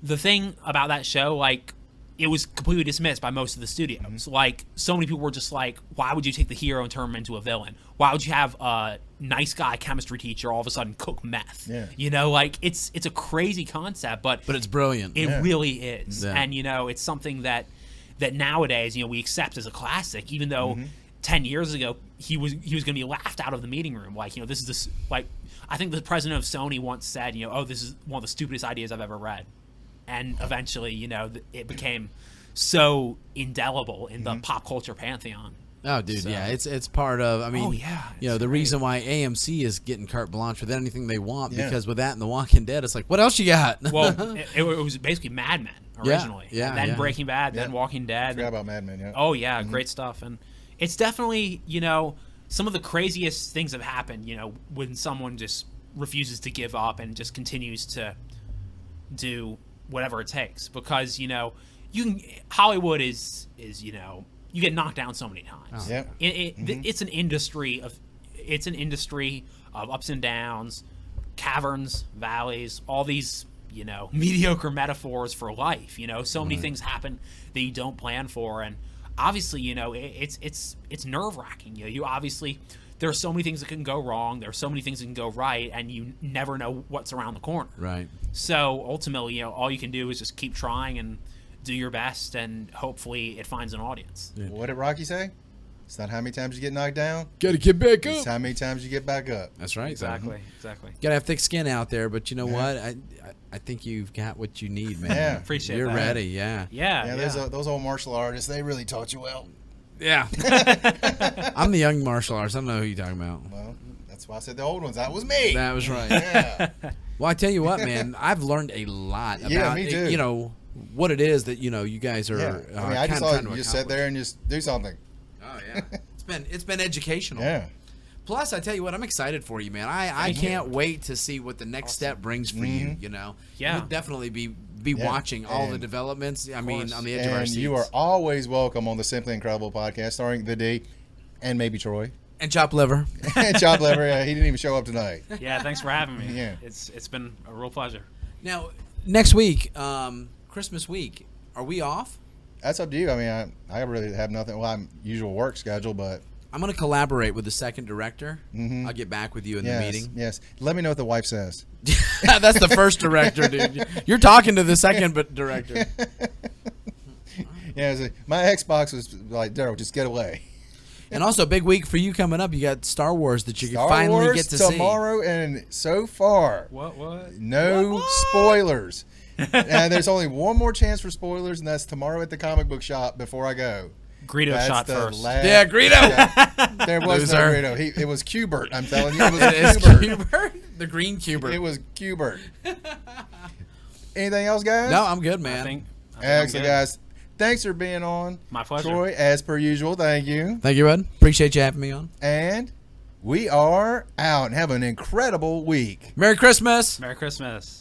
the thing about that show, like, it was completely dismissed by most of the studios. Mm-hmm. Like, so many people were just like, "Why would you take the hero and turn him into a villain? Why would you have a nice guy chemistry teacher all of a sudden cook meth?" Yeah. Like, it's a crazy concept, but it's brilliant. It really is, Yeah. and it's something that nowadays we accept as a classic, even though 10 years ago he was going to be laughed out of the meeting room. Like, I think the president of Sony once said, "Oh, this is one of the stupidest ideas I've ever read," and eventually it became so indelible in the pop culture pantheon. Oh, dude, yeah, it's part of. I mean, the reason why AMC is getting carte blanche with anything they want, because with that and The Walking Dead, it's like, what else you got? Well, it was basically Mad Men originally, yeah, and then Breaking Bad, then Walking Dead. Forgot about Mad Men. Yeah. Oh yeah, great stuff, and it's definitely some of the craziest things have happened. When someone just refuses to give up and just continues to do whatever it takes, because Hollywood is you get knocked down so many times. Oh. Yeah. It's an industry of ups and downs, caverns, valleys, all these mediocre metaphors for life. So many things happen that you don't plan for, and obviously it's nerve-wracking. You obviously there are so many things that can go wrong. There are so many things that can go right, and you never know what's around the corner. Right. So ultimately, all you can do is just keep trying and do your best, and hopefully it finds an audience. Yeah. What did Rocky say? It's not how many times you get knocked down. Gotta get back It's how many times you get back up. That's right. Exactly. Gotta have thick skin out there, but you know what? I think you've got what you need, man. Yeah. Appreciate You're that. ready. Yeah. Yeah. Those old martial artists, they really taught you well. Yeah. I'm the young martial artist. I don't know who you're talking about. Well, that's why I said the old ones. That was me. That was right. Yeah. Well, I tell you what, man, I've learned a lot about Yeah, me too. you know what it is that you guys are. Yeah. I mean, I just trying thought to you just sit there and just do something. Oh yeah, it's been educational. Yeah. Plus, I tell you what, I'm excited for you, man. I can't wait to see what the next step brings for you. You know, Yeah. We'll definitely be watching all the And- developments. I mean, on the edge of our And seats. you are always welcome on the Simply Incredible podcast, starring the D and maybe Troy. and chop liver. And Chop Lever, he didn't even show up tonight. Yeah, thanks for having me. Yeah. It's been a real pleasure. Now, next week, Christmas week, are we off? That's up to you. I mean, I really have nothing. Well, I'm usual work schedule, but I'm going to collaborate with the second director. Mhm. I'll get back with you in the yes, meeting. yes. Let me know what the wife says. That's the first director, dude. You're talking to the second director. Yeah, my Xbox was like, Daryl, just get away. And also, big week for you coming up. You got Star Wars that you can Star finally Wars get to tomorrow, and so far, What? no spoilers. And there's only one more chance for spoilers, and that's tomorrow at the comic book shop before I go. Greedo That's shot the first. see. last- Yeah, Greedo. Yeah, there was Loser. no Greedo. It was Cubert. I'm telling you, it was It is Cubert. Cubert. The green Cubert. It was Cubert. Anything else, guys? No, I'm good, I man. think I'm Excellent, good. guys. Thanks for being on. My pleasure. Troy, as per usual, thank you. Thank you, bud. Appreciate you having me on. And we are out. Have an incredible week. Merry Christmas. Merry Christmas.